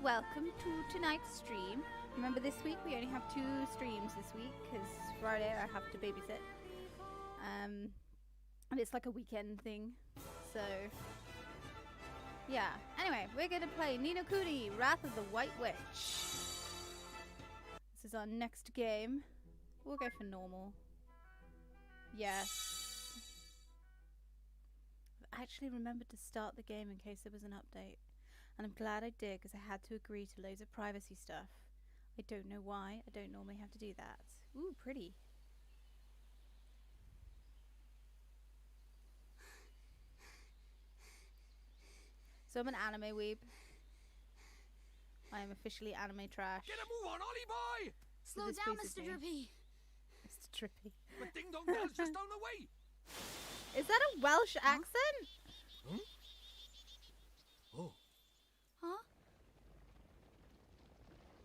welcome to tonight's stream. Remember, this week we only have 2 streams this week because Friday I have to babysit. And it's like a weekend thing. So, yeah. Anyway, we're going to play Nino Kuni, Wrath of the White Witch. This is our next game. We'll go for normal. Yes. I actually remembered to start the game in case there was an update. And I'm glad I did because I had to agree to loads of privacy stuff. I don't know why. I don't normally have to do that. Ooh, pretty. So I'm an anime weeb. I am officially anime trash. Get a move on, Ollie boy! Slow down, Mr. Drippy. Mr. Drippy. But Ding Dong Bell's just down the way. Is that a Welsh accent? Huh? Oh. Huh?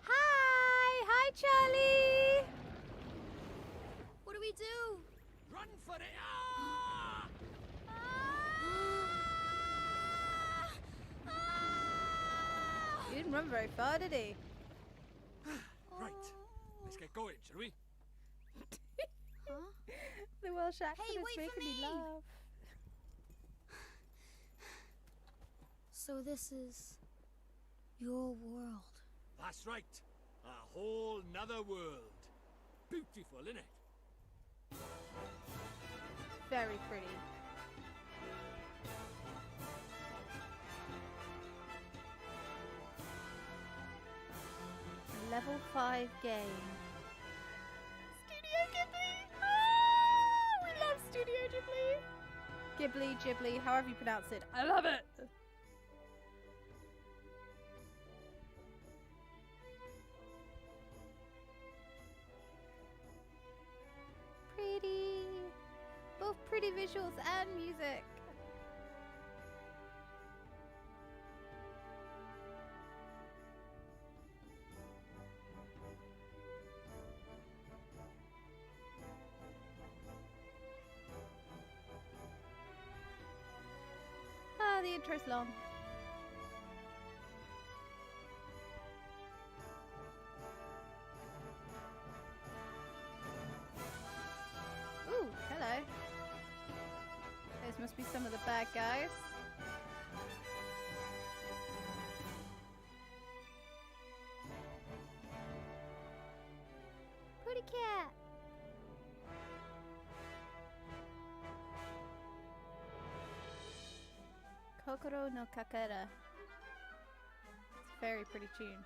Hi! Hi, Charlie! What do we do? Run for it! Ah! He didn't run very far, did he? Right. Let's get going, shall we? Huh? The Welsh accent Hey, is wait for making me me! laugh. So this is your world. That's right. A whole nother world. Beautiful, innit? Very pretty. Level 5 game. Studio Ghibli! Oh, we love Studio Ghibli! Ghibli, however you pronounce it. I love it! Pretty! Both pretty visuals and music. Ah, the intro's long. Ooh, hello. Those must be some of the bad guys. Pretty cat. Kokoro no Kakera. It's a very pretty tune.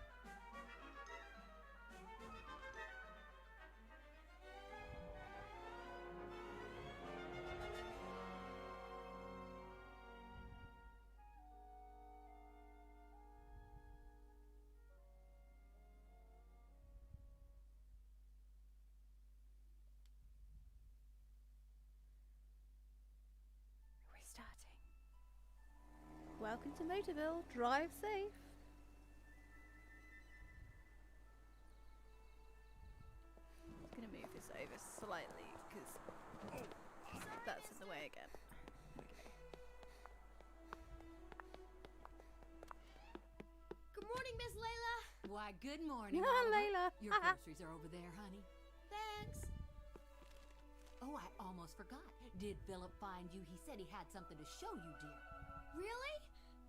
We're starting. Welcome to Motorville. Drive safe. I'm gonna move this over slightly because that's in the way again. Okay. Good morning, Miss Layla. Why, good morning, Ah, Oliver. Layla. Your groceries are over there, honey. Thanks. Oh, I almost forgot. Did Philip find you? He said he had something to show you, dear. Really?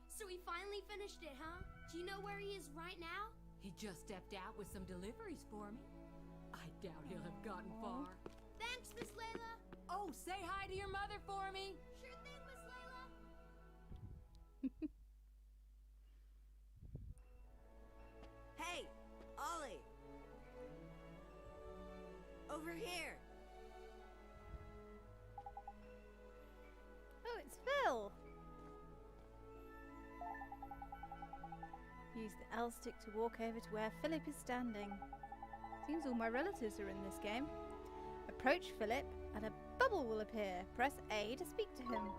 So he finally finished it, huh? Do you know where he is right now? He just stepped out with some deliveries for me. I doubt he'll have gotten far. Thanks, Miss Layla. Oh, say hi to your mother for me. Sure thing, Miss Layla. Hey, Ollie! Over here! Oh, it's Phil. Use the L stick to walk over to where Philip is standing. Seems all my relatives are in this game. Approach Philip and a bubble will appear. Press A to speak to him.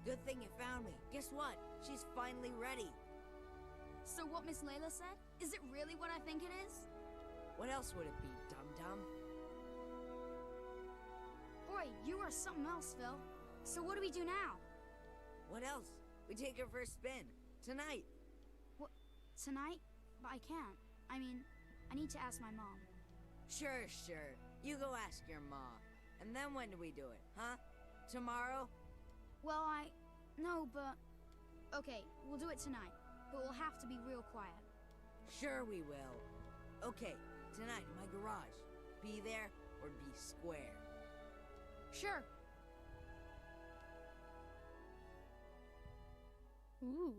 Good thing you found me. Guess what? She's finally ready. So what Miss Layla said? Is it really what I think it is? What else would it be, dum-dum? Boy, Boy, you are something else, Phil. So what do we do now? What else? We take our first spin. Tonight. What? Tonight? But I can't. I mean, I need to ask my mom. Sure. You go ask your ma. And then when do we do it, huh? Tomorrow? Well, No, but... Okay, we'll do it tonight. But we'll have to be real quiet. Sure we will. Okay, tonight in my garage. Be there or be square. Sure. Ooh.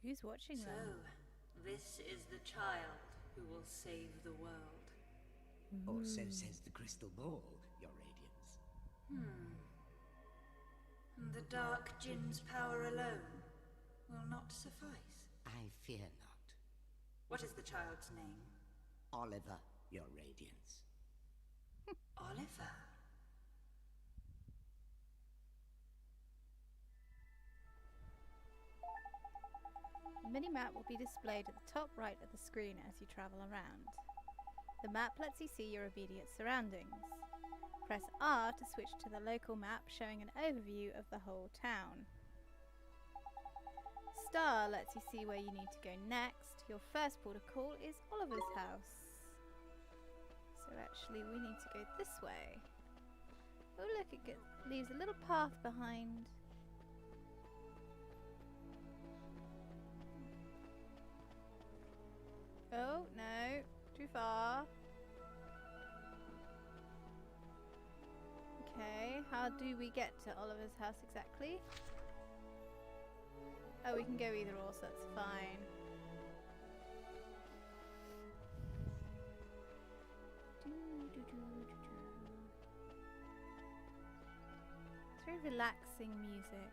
Who's watching So, them? this is the child who will save the world. Or so says the crystal ball, Your Radiance. The Dark Jinn's power alone will not suffice. I fear not. What is the child's name? Oliver, Your Radiance. Oliver. The mini-map will be displayed at the top right of the screen as you travel around. The map lets you see your immediate surroundings. Press R to switch to the local map showing an overview of the whole town. Star lets you see where you need to go next. Your first port of call is Oliver's house. So actually we need to go this way. Oh look, it leaves a little path behind. Oh, no. Too far. Okay, how do we get to Oliver's house exactly? Oh, we can go either or, so that's fine. It's very relaxing music.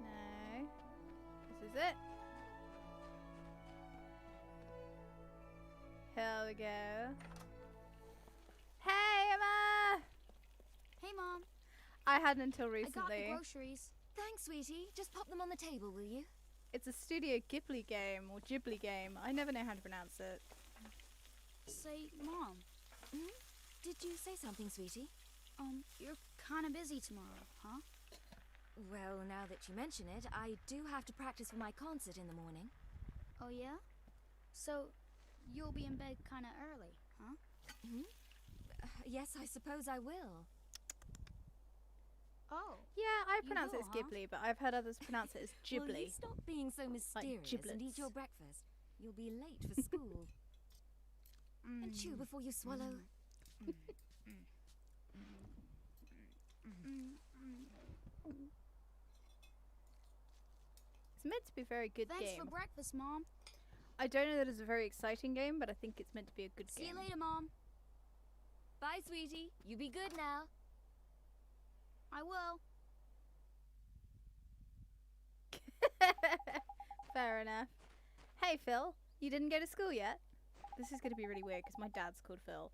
No. This is it. Here we go. Hey, Emma! Hey, Mom. I hadn't until I got recently. the groceries. Thanks, sweetie. Just pop them on the table, will you? It's a Studio Ghibli game, or Ghibli game. I never know how to pronounce it. Say, Mom, Did you say something, sweetie? you're kind of busy tomorrow, huh? Well, now that you mention it, I do have to practice for my concert in the morning. Oh, yeah? So, you'll be in bed kind of early, huh? Yes, I suppose I will. Oh. Yeah, I You pronounce it will, as huh? Ghibli, but I've heard others pronounce it as Will you Ghibli. stop being so mysterious and eat giblets. your breakfast? You'll be late for school. And chew before you swallow. It's meant to be a very good Thanks game. for breakfast, Mom. I don't know that it's a very exciting game, but I think it's meant to be a good See game. you later, Mom. Bye, sweetie. You be good now. I will. Fair enough. Hey, Phil. You didn't go to school yet? This is going to be really weird because my dad's called Phil.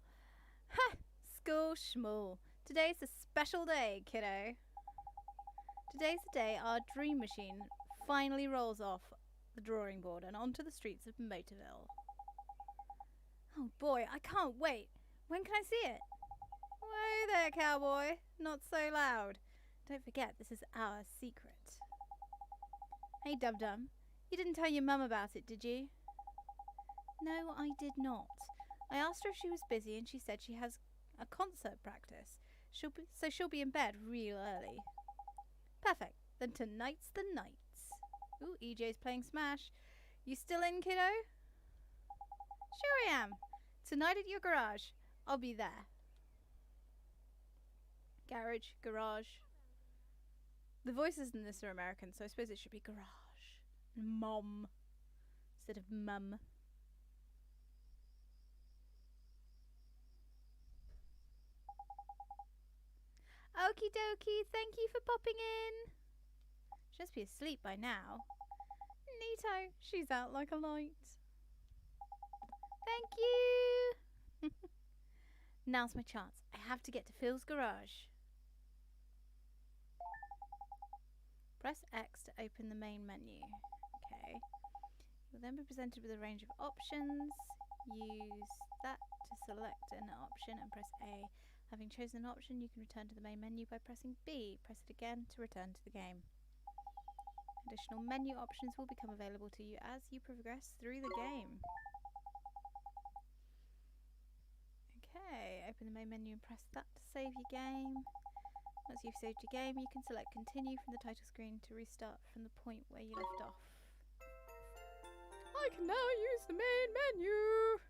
Ha! School schmool. Today's a special day, kiddo. Today's the day our dream machine finally rolls off the drawing board and onto the streets of Motorville. Oh boy, I can't wait. When can I see it? Whoa there, cowboy. Not so loud. Don't forget, this is our secret. Hey, Dum-Dum. You didn't tell your mum about it, did you? No, I did not. I asked her if she was busy and she said she has a concert practice. So she'll be in bed real early. Perfect. Then tonight's the night. Ooh, EJ's playing Smash. You still in, kiddo? Sure I am. Tonight at your garage. I'll be there. Garage, garage. The voices in this are American, so I suppose it should be garage. Mom. Instead of mum. Okie dokie, thank you for popping in. She must be asleep by now. Neato, she's out like a light. Thank you. Now's my chance. I have to get to Phil's garage. Press X to open the main menu. Okay. Okay. You'll then be presented with a range of options. Use that to select an option and press A. Having chosen an option, you can return to the main menu by pressing B. Press it again to return to the game. Additional menu options will become available to you as you progress through the game. Okay, open the main menu and press that to save your game. Once you've saved your game, you can select continue from the title screen to restart from the point where you left off. I can now use the main menu!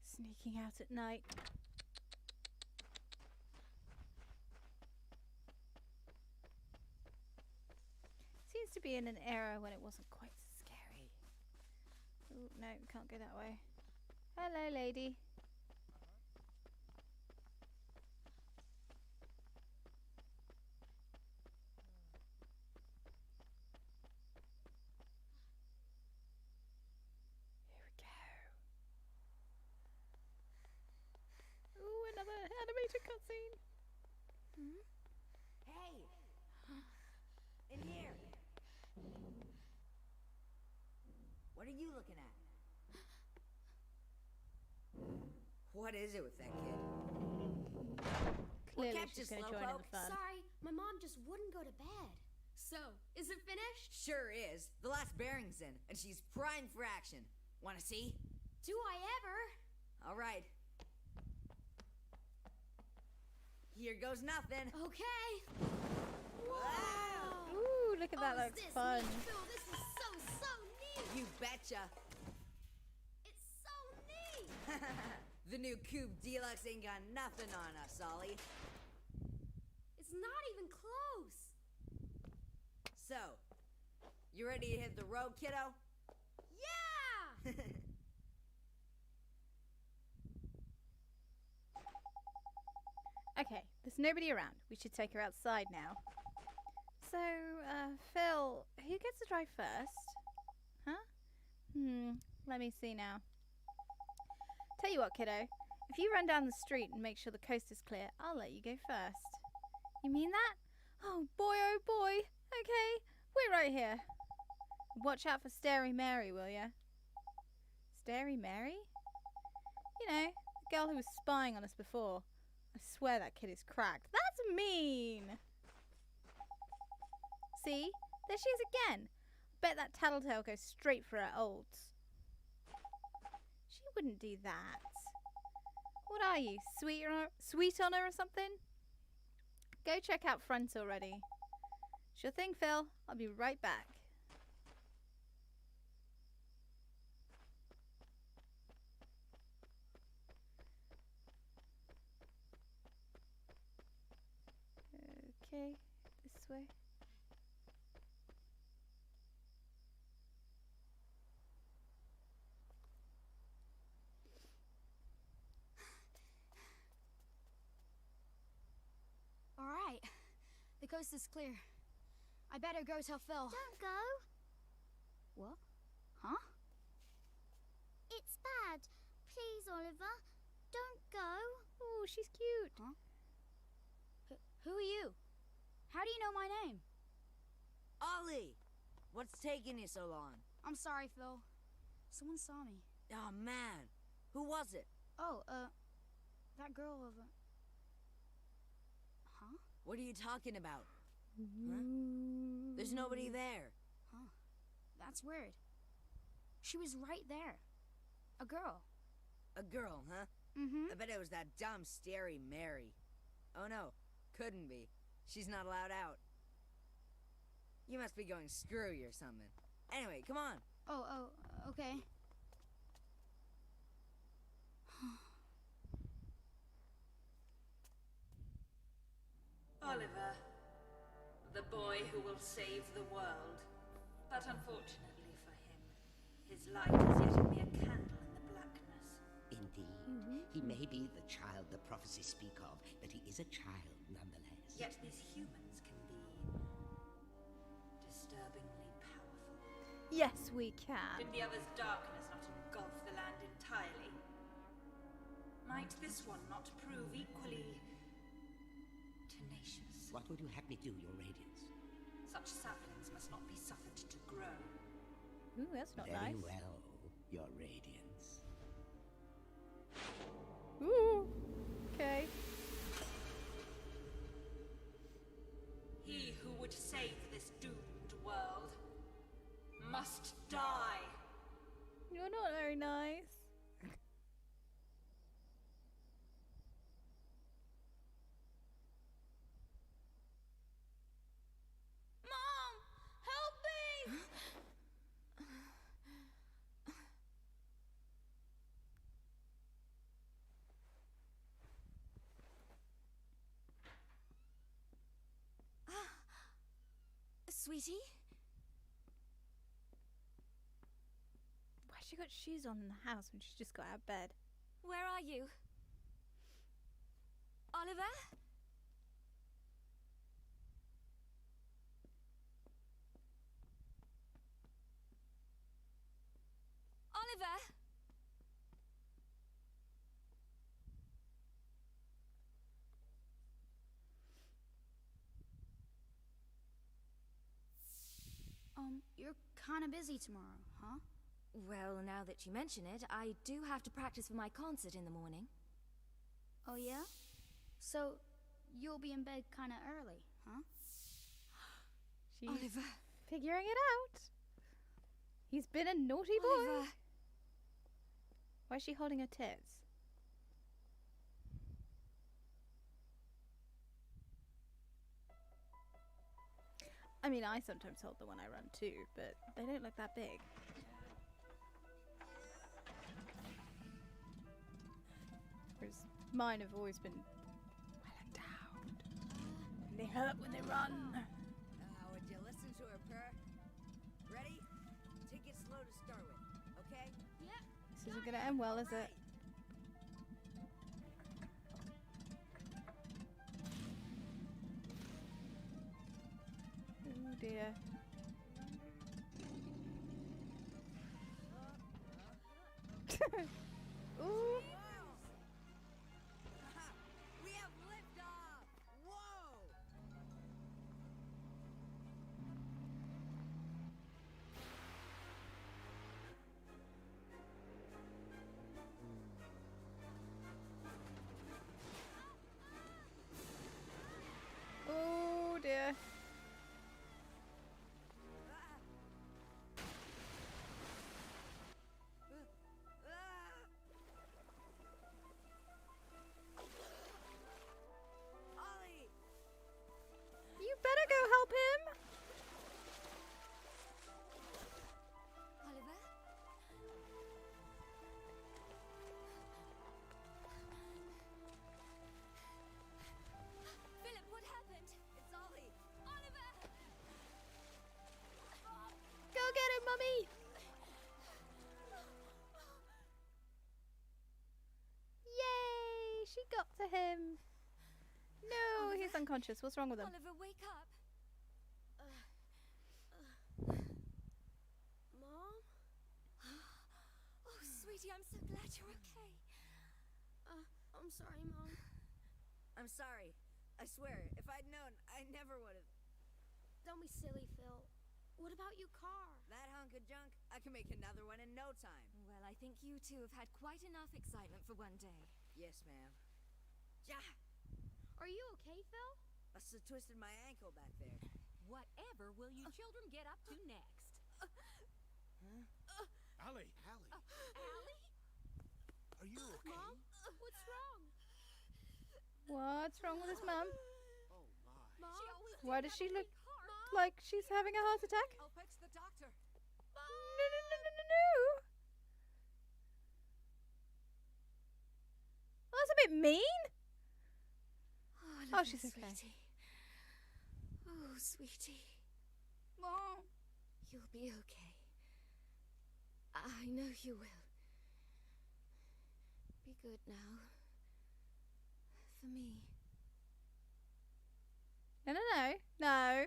Sneaking out at night. Seems to be in an era when it wasn't quite so scary. Oh, no, we can't go that way. Hello, lady. Another animated cutscene. Hey! In here! What are you looking at? What is it with that kid? Clearly kept she's you going to join in the fun. Sorry, my mom just wouldn't go to bed. So, is it finished? Sure is. The last bearing's in, and she's primed for action. Wanna see? Do I ever? All right. Here goes nothing. Okay. Wow! Ooh, look at that, Oh, looks is this fun. neat, Phil? This is so neat. You betcha. It's so neat. The new Cube Deluxe ain't got nothing on us, Ollie. It's not even close. So, you ready to hit the road, kiddo? Yeah! Okay, there's nobody around. We should take her outside now. So, Phil, who gets to drive first? Huh? Let me see now. Tell you what, kiddo. If you run down the street and make sure the coast is clear, I'll let you go first. You mean that? Oh boy, Okay, wait right here. Watch out for Starry Mary, will ya? Starry Mary? You know, the girl who was spying on us before. I swear that kid is cracked. That's mean! See? There she is again. Bet that tattletale goes straight for her olds. She wouldn't do that. What are you, sweet on her or something? Go check out front already. Sure thing, Phil. I'll be right back. Okay, this way. All right. The coast is clear. I better go tell Phil. Don't go. What? Huh? It's bad. Please, Oliver. Don't go. Oh, she's cute. Huh? Who are you? How do you know my name? Ollie! What's taking you so long? I'm sorry, Phil. Someone saw me. Oh, man. Who was it? Oh, that girl over... Huh? What are you talking about? Huh? There's nobody there. Huh. That's weird. She was right there. A girl. A girl, huh? Mm-hmm. I bet it was that dumb, Starry Mary. Oh, no. Couldn't be. She's not allowed out. You must be going screwy or something. Anyway, come on. Oh, okay. Oliver, the boy who will save the world. But unfortunately for him, his light is yet a mere candle in the blackness. indeed. He may be the child the prophecies speak of, but he is a child nonetheless. Yet these humans can be disturbingly powerful. Yes, we can. Did the other's darkness not engulf the land entirely? Might this one not prove equally tenacious? What would you have me do, Your Radiance? Such saplings must not be suffered to grow. Ooh, that's not Very nice. well, Your Radiance. Ooh. Okay. He who would save this doomed world must die. You're not very nice. Mom! Help me! Sweetie? Why she got shoes on in the house when she just got out of bed? Where are you? Oliver? Oliver? You're kind of busy tomorrow, huh? Well, now that you mention it, I do have to practice for my concert in the morning. Oh, yeah? So, you'll be in bed kind of early, huh? She's Oliver. figuring it out. He's been a naughty boy. Oliver. Why is she holding her tits? I mean, I sometimes hold them when I run too, but they don't look that big. Whereas mine have always been well endowed. And they hurt when they run. Would you listen to her purr? Ready? Take it slow to start with, okay? This isn't gonna end well, is it? Oh dear. Ooh. We have liftoff! Whoa! Oh dear. Ollie! You better go help him. Oliver? Philip, what happened? It's Ollie! Oliver! Go get him, Mummy. Yay! She got to him. No, he's Oliver? unconscious. What's wrong with him? Oliver, wake up! Mom? Oh, sweetie, I'm so glad you're okay. I'm sorry, Mom. I'm sorry. I swear, if I'd known, I never would have. Don't be silly, Phil. What about your car? That hunk of junk, I can make another one in no time. Well, I think you two have had quite enough excitement for one day. Yes, ma'am. Ja! Are you okay, Phil? Must have twisted my ankle back there. Whatever will you children get up to next? Allie! Allie? Are you okay? Mom? What's wrong? What's wrong with his mum? Oh my. Mom? She always Why did does have she a look big heart. like she's having a heart attack? I'll fetch the doctor. No, no, no, no, no, no. Oh, that's a bit mean. Oliver, she's okay. Sweetie. Oh, sweetie. Mom. You'll be okay. I know you will. good now. For me. No.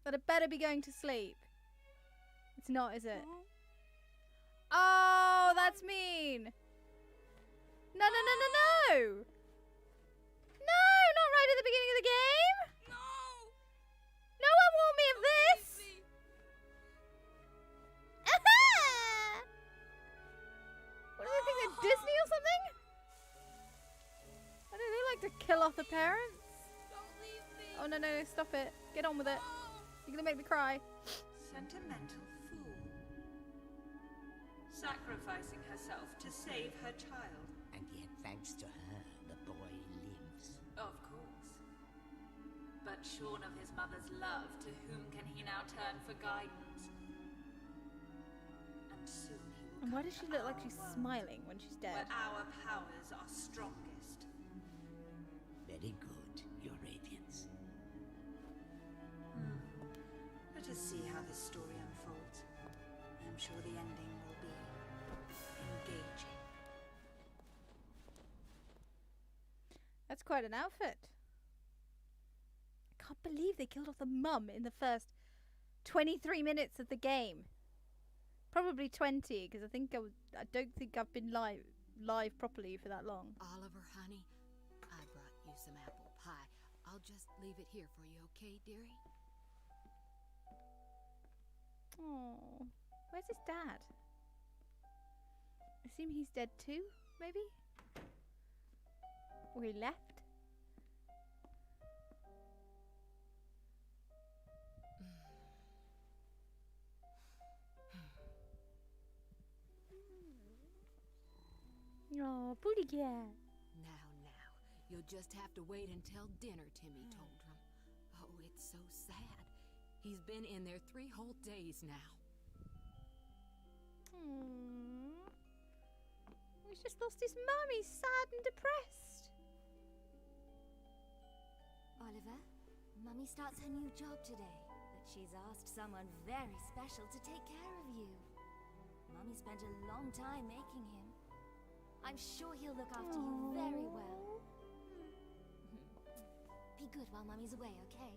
But I better be going to sleep. It's not, is it? Oh, that's mean. No. No, not right at the beginning of the game. No one warned me of this. What do they think, they're Disney or something? I don't know, they like to kill off the parents. Oh, no, stop it. Get on with it. You're gonna make me cry. Sentimental fool. Sacrificing herself to save her child. And yet, thanks to her, the boy lives. Of course. But shorn of his mother's love, to whom can he now turn for guidance? And soon he will And why come does she to look like our she's world, smiling when she's dead? where our powers are strongest. Very good, Your Radiance. Let us see how this story unfolds. I'm sure the ending will be engaging. That's quite an outfit. I can't believe they killed off the mum in the first 23 minutes of the game. Probably 20, because I don't think I've been live properly for that long. Oliver, honey, I brought you some apple pie. I'll just leave it here for you, okay, dearie? Oh, where's his dad? I assume he's dead too, maybe? Or he left? Oh, booty cat. Now, you'll just have to wait until dinner, Timmy told him. Oh, it's so sad. He's been in there 3 whole days now. He's just lost his mum. He's sad and depressed. Oliver, Mummy starts her new job today, but she's asked someone very special to take care of you. Mummy spent a long time making him. I'm sure he'll look after you very well. Be good while Mummy's away, okay?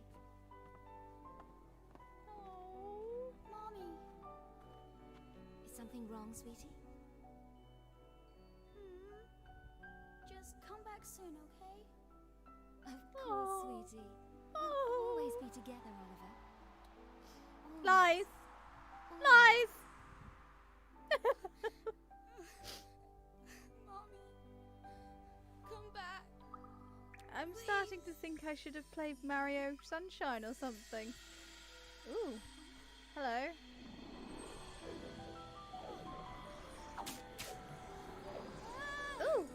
Mommy. Is something wrong, sweetie? Just come back soon, okay? Of course, sweetie. We'll always be together, Oliver. Always. Lies. Always. Lies. Mommy. Come back. I'm starting to think I should have played Mario Sunshine or something. Ooh. Hello. Ooh.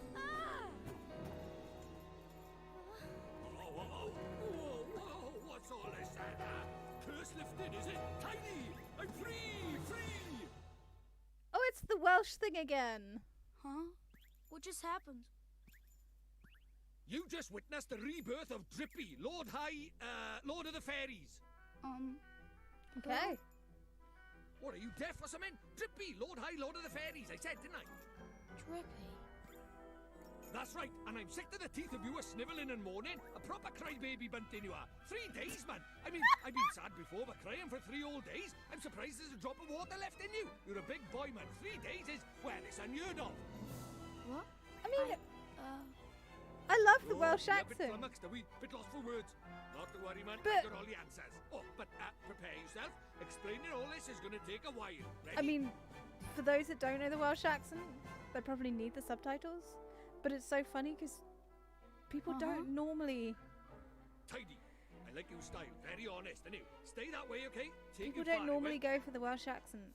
Whoa, what's all this then? Curse lifted, is it? Tiny! I'm free! Oh, it's the Welsh thing again. Huh? What just happened? You just witnessed the rebirth of Drippy, Lord of the Fairies. Okay. What, are you deaf or something? Drippy, Lord of the Fairies, I said, didn't I? Drippy. That's right, and I'm sick to the teeth of you a snivelling and moaning, a proper crybaby bunting you are. 3 days, man. I mean, I've been sad before, but crying for 3 whole days? I'm surprised there's a drop of water left in you. You're a big boy, man. 3 days is, well, it's unheard of. What? I mean, I love the Welsh A bit accent. flummoxed, a wee bit lost for words. Not to worry, man. But- I've got all the answers. Oh, but prepare yourself. Explaining all this is going to take a while. Ready? I mean, for those that don't know the Welsh accent, they probably need the subtitles. But it's so funny because people don't normally. Tidy. I like your style. Very honest. And you stay that way, okay? Take People it don't far normally away. go for the Welsh accent.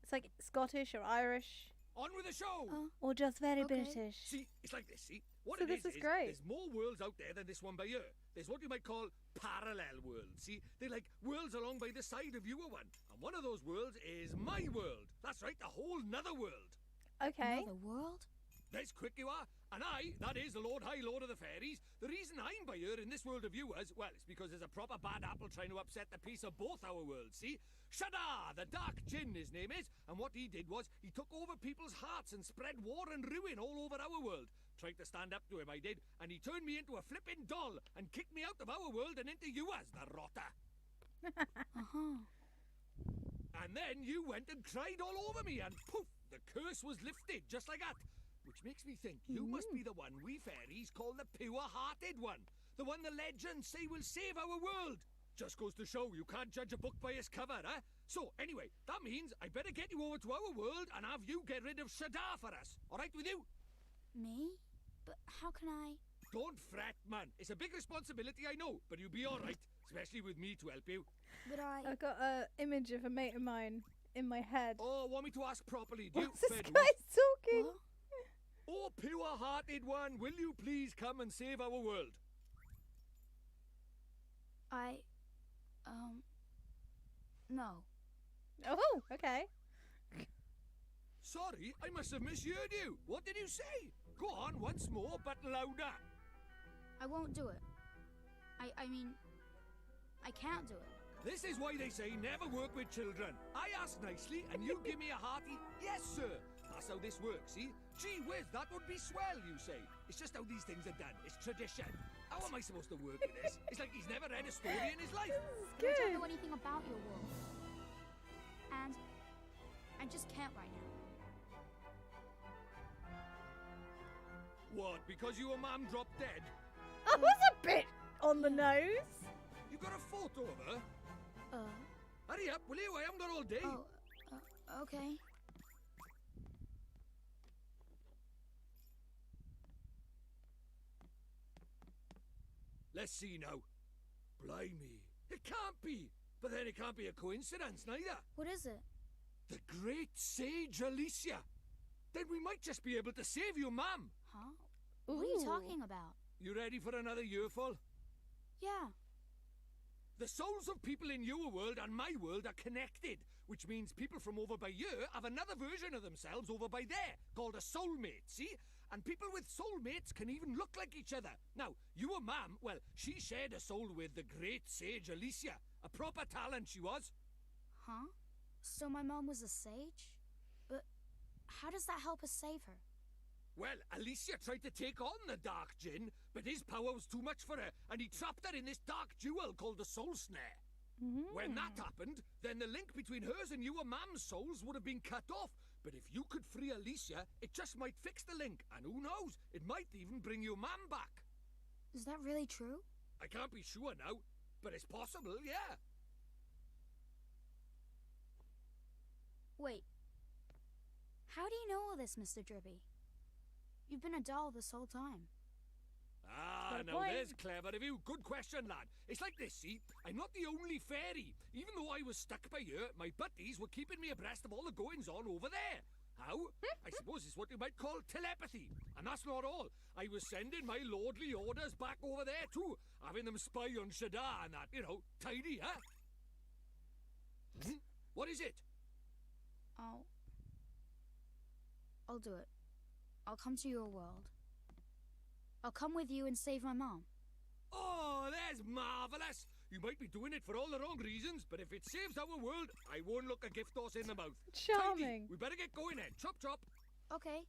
It's like Scottish or Irish On with the show. or just very Okay. British. See, it's like this, see? What So it this is great. There's more worlds out there than this one by here. There's what you might call parallel worlds, see? They're like worlds along by the side of your one. And one of those worlds is my world. That's right, a whole nother world. Okay. Another world? There's quick you are. And I, that is the Lord High Lord of the Fairies, the reason I'm by here in this world of yours, well, it's because there's a proper bad apple trying to upset the peace of both our worlds, see? Shada, the Dark Djinn, his name is, and what he did was he took over people's hearts and spread war and ruin all over our world. Tried to stand up to him, I did, and he turned me into a flippin' doll and kicked me out of our world and into yours, the rotter. And then you went and cried all over me, and poof, the curse was lifted, just like that. Which makes me think you must be the one we fairies call the pure-hearted one. The one the legends say will save our world. Just goes to show you can't judge a book by its cover, eh? So, anyway, that means I better get you over to our world and have you get rid of Shada for us. All right with you? Me? But how can I? Don't fret, man. It's a big responsibility, I know, but you'll be all right, especially with me to help you. But I've got an image of a mate of mine in my head. Oh, want me to ask properly? Do What's you this fed guy's talking? What? Oh, pure-hearted one, will you please come and save our world? No. Oh, okay. Sorry, I must have misheard you. What did you say? Go on once more, but louder. I won't do it. I mean, I can't do it. This is why they say never work with children. I ask nicely, and you give me a hearty, yes, sir. That's how this works, see? Gee whiz, that would be swell, you say. It's just how these things are done. It's tradition. How am I supposed to work with this? It's like he's never read a story in his life. But I don't know anything about your world. And I just can't right now. What, because your mum dropped dead? I was a bit on the nose. You got a photo of her? Hurry up, will you? I haven't got all day. Okay. Let's see now. Blimey. It can't be. But then it can't be a coincidence, neither. What is it? The great sage Alicia. Then we might just be able to save your mum. Huh? What are you talking about? You ready for another earful? Yeah. The souls of people in your world and my world are connected, which means people from over by here have another version of themselves over by there, called a soulmate, see? And people with soulmates can even look like each other. Now, your mum, well, she shared a soul with the great sage Alicia. A proper talent she was. Huh? So my mom was a sage? But how does that help us save her? Well, Alicia tried to take on the Dark Djinn, but his power was too much for her, and he trapped her in this dark jewel called the Soul Snare. When that happened, then the link between hers and your mum's souls would have been cut off. But if you could free Alicia, it just might fix the link, and who knows, it might even bring your mum back. Is that really true? I can't be sure now, but it's possible, yeah. Wait. How do you know all this, Mr. Dribby? You've been a doll this whole time. Ah, Good now point. there's clever of you. Good question, lad. It's like this, see? I'm not the only fairy. Even though I was stuck by here, my buddies were keeping me abreast of all the goings-on over there. How? I suppose it's what you might call telepathy. And that's not all. I was sending my lordly orders back over there too, having them spy on Shada and that, you know, tidy, huh? What is it? I'll do it. I'll come to your world. I'll come with you and save my mom. Oh, that's marvellous! You might be doing it for all the wrong reasons, but if it saves our world, I won't look a gift horse in the mouth. Charming. Tidy. We better get going then. Chop, chop. Okay.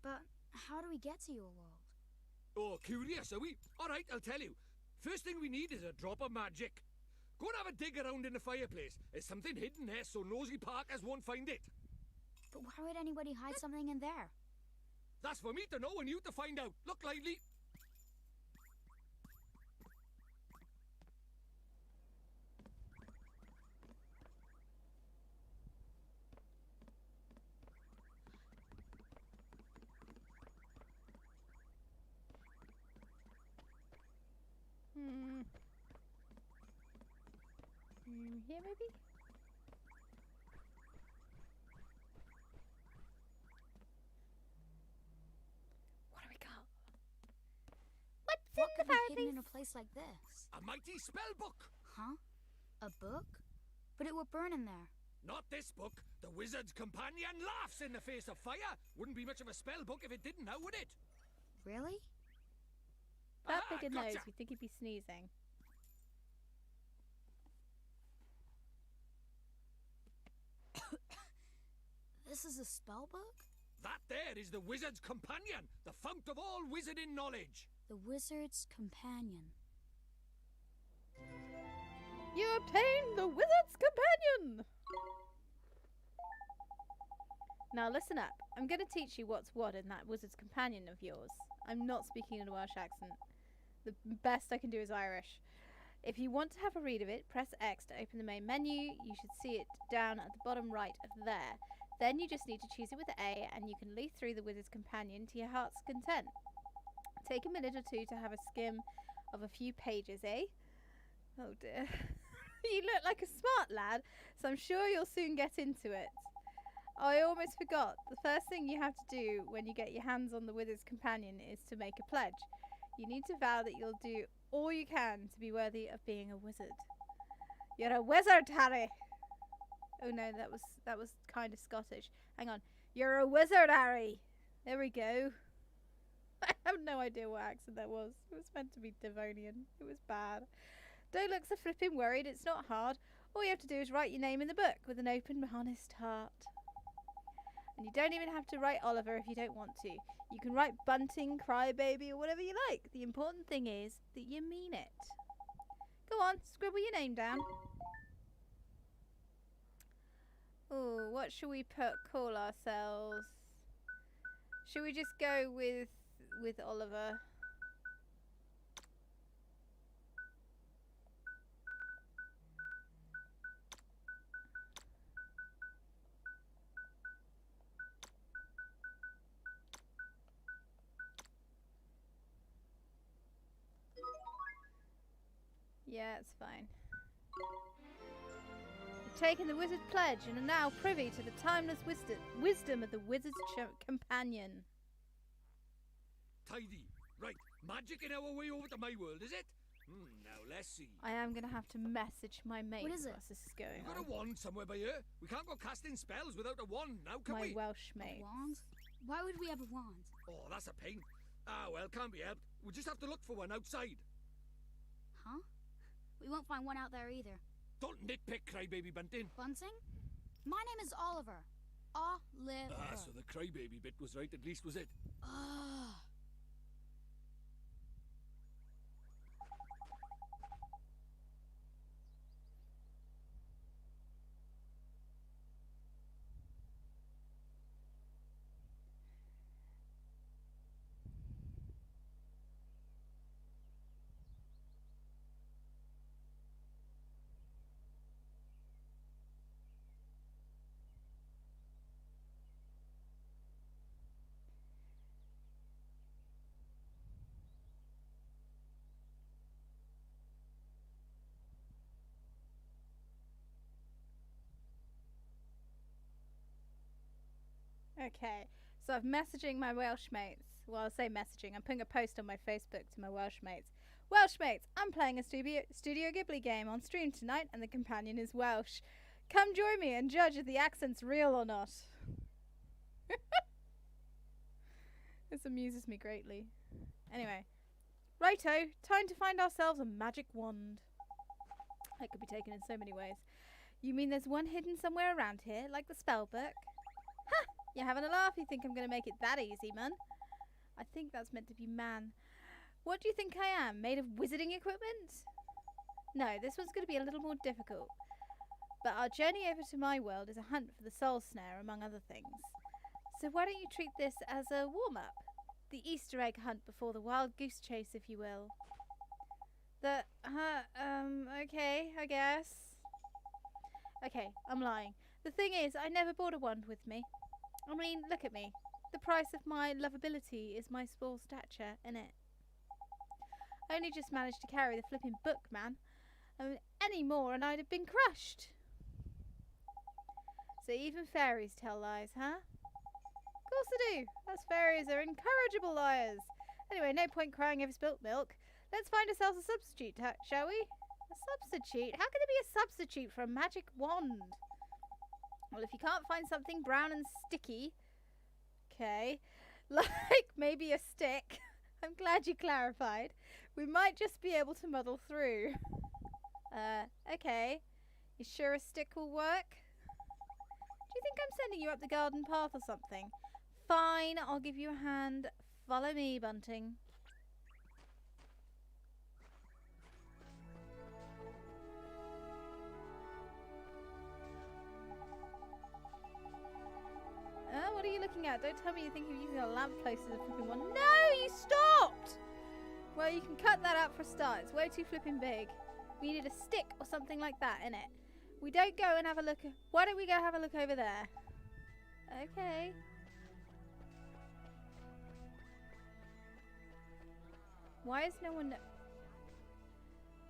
But how do we get to your world? Oh, curious, are we? All right, I'll tell you. First thing we need is a drop of magic. Go and have a dig around in the fireplace. There's something hidden there, so nosy Parkers won't find it. But why would anybody hide something in there? That's for me to know and you to find out. Look lively. Here, maybe? What do we got? What's What in could the be hidden in fireplace? a place like this? A mighty spell book. Huh? A book? But it would burn in there. Not this book. The Wizard's Companion laughs in the face of fire. Wouldn't be much of a spell book if it didn't now, would it? Really? That Ah, big a nose, gotcha. you'd think he'd be sneezing. This is a spell book? That there is the Wizard's Companion, the fount of all wizarding knowledge. The Wizard's Companion. You obtained the Wizard's Companion! Now listen up. I'm going to teach you what's what in that Wizard's Companion of yours. I'm not speaking in a Welsh accent. The best I can do is Irish. If you want to have a read of it, press X to open the main menu. You should see it down at the bottom right of there. Then you just need to choose it with A and you can leaf through the Wizard's Companion to your heart's content. Take a minute or two to have a skim of a few pages, eh? Oh dear. You look like a smart lad, so I'm sure you'll soon get into it. I almost forgot. The first thing you have to do when you get your hands on the Wizard's Companion is to make a pledge. You need to vow that you'll do all you can to be worthy of being a wizard. You're a wizard, Harry! Oh no, that was kind of Scottish. Hang on. You're a wizard, Harry! There we go. I have no idea what accent that was. It was meant to be Devonian. It was bad. Don't look so flipping worried. It's not hard. All you have to do is write your name in the book with an open, honest heart. And you don't even have to write Oliver if you don't want to. You can write Bunting, Crybaby, or whatever you like. The important thing is that you mean it. Go on, scribble your name down. Oh, what should we call ourselves? Should we just go with Oliver? Yeah, it's fine. You've taken the wizard pledge and are now privy to the timeless wisdom of the Wizard's Companion. Tidy. Right, magic in our way over to my world, is it? Now let's see. I am going to have to message my mate What is it? whilst this is going You got on. a wand somewhere by here? We can't go casting spells without a wand now, can My we? Welsh A mate. wand? Why would we have a wand? Oh, that's a pain. Ah, well, can't be helped. We'll just have to look for one outside. Huh? We won't find one out there either. Don't nitpick, Crybaby Bunting. Bunting? My name is Oliver. Oliver. Ah, so the Crybaby bit was right, at least, was it? Ugh. Okay, so I'm messaging my Welsh mates. Well, I say messaging. I'm putting a post on my Facebook to my Welsh mates. Welsh mates, I'm playing a Studio Ghibli game on stream tonight, and the companion is Welsh. Come join me and judge if the accent's real or not. This amuses me greatly. Anyway, righto, time to find ourselves a magic wand. That could be taken in so many ways. You mean there's one hidden somewhere around here, like the spell book? Ha! You're having a laugh. You think I'm going to make it that easy, man? I think that's meant to be man. What do you think I am? Made of wizarding equipment? No, this one's going to be a little more difficult. But our journey over to my world is a hunt for the soul snare, among other things. So why don't you treat this as a warm-up? The Easter egg hunt before the wild goose chase, if you will. Okay, I guess. Okay, I'm lying. The thing is, I never brought a wand with me. I mean, look at me. The price of my lovability is my small stature, innit? I only just managed to carry the flipping book, man. I mean, any more and I'd have been crushed. So even fairies tell lies, huh? Of course they do. Us fairies are incorrigible liars. Anyway, no point crying over spilt milk. Let's find ourselves a substitute, shall we? A substitute? How can there be a substitute for a magic wand? Well, if you can't find something brown and sticky, okay, like maybe a stick, I'm glad you clarified, we might just be able to muddle through. Okay. You sure a stick will work? Do you think I'm sending you up the garden path or something? Fine, I'll give you a hand. Follow me, Bunting. What are you looking at? Don't tell me you think you're using a lamppost as a flipping one. No, you stopped! Well, you can cut that out for a start. It's way too flipping big. We needed a stick or something like that, innit? We don't go and have a look. Why don't we go have a look over there? Okay. Why is no one...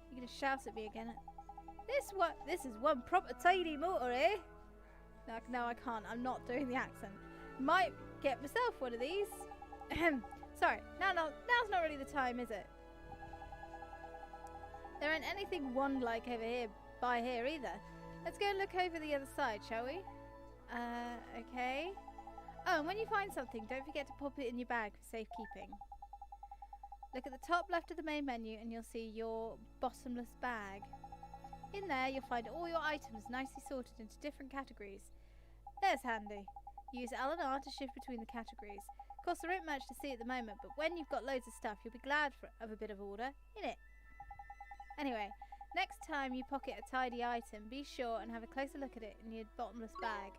You're gonna shout at me again. This is one proper tidy motor, eh? No, I can't. I'm not doing the accent. Might get myself one of these. Sorry. Now's not really the time, is it? There ain't anything wand-like over here, by here either. Let's go and look over the other side, shall we? Okay. Oh, and when you find something, don't forget to pop it in your bag for safekeeping. Look at the top left of the main menu and you'll see your bottomless bag. In there, you'll find all your items nicely sorted into different categories. There's handy. Use L and R to shift between the categories. Of course, there ain't much to see at the moment, but when you've got loads of stuff, you'll be glad of a bit of order, innit? Anyway, next time you pocket a tidy item, be sure and have a closer look at it in your bottomless bag.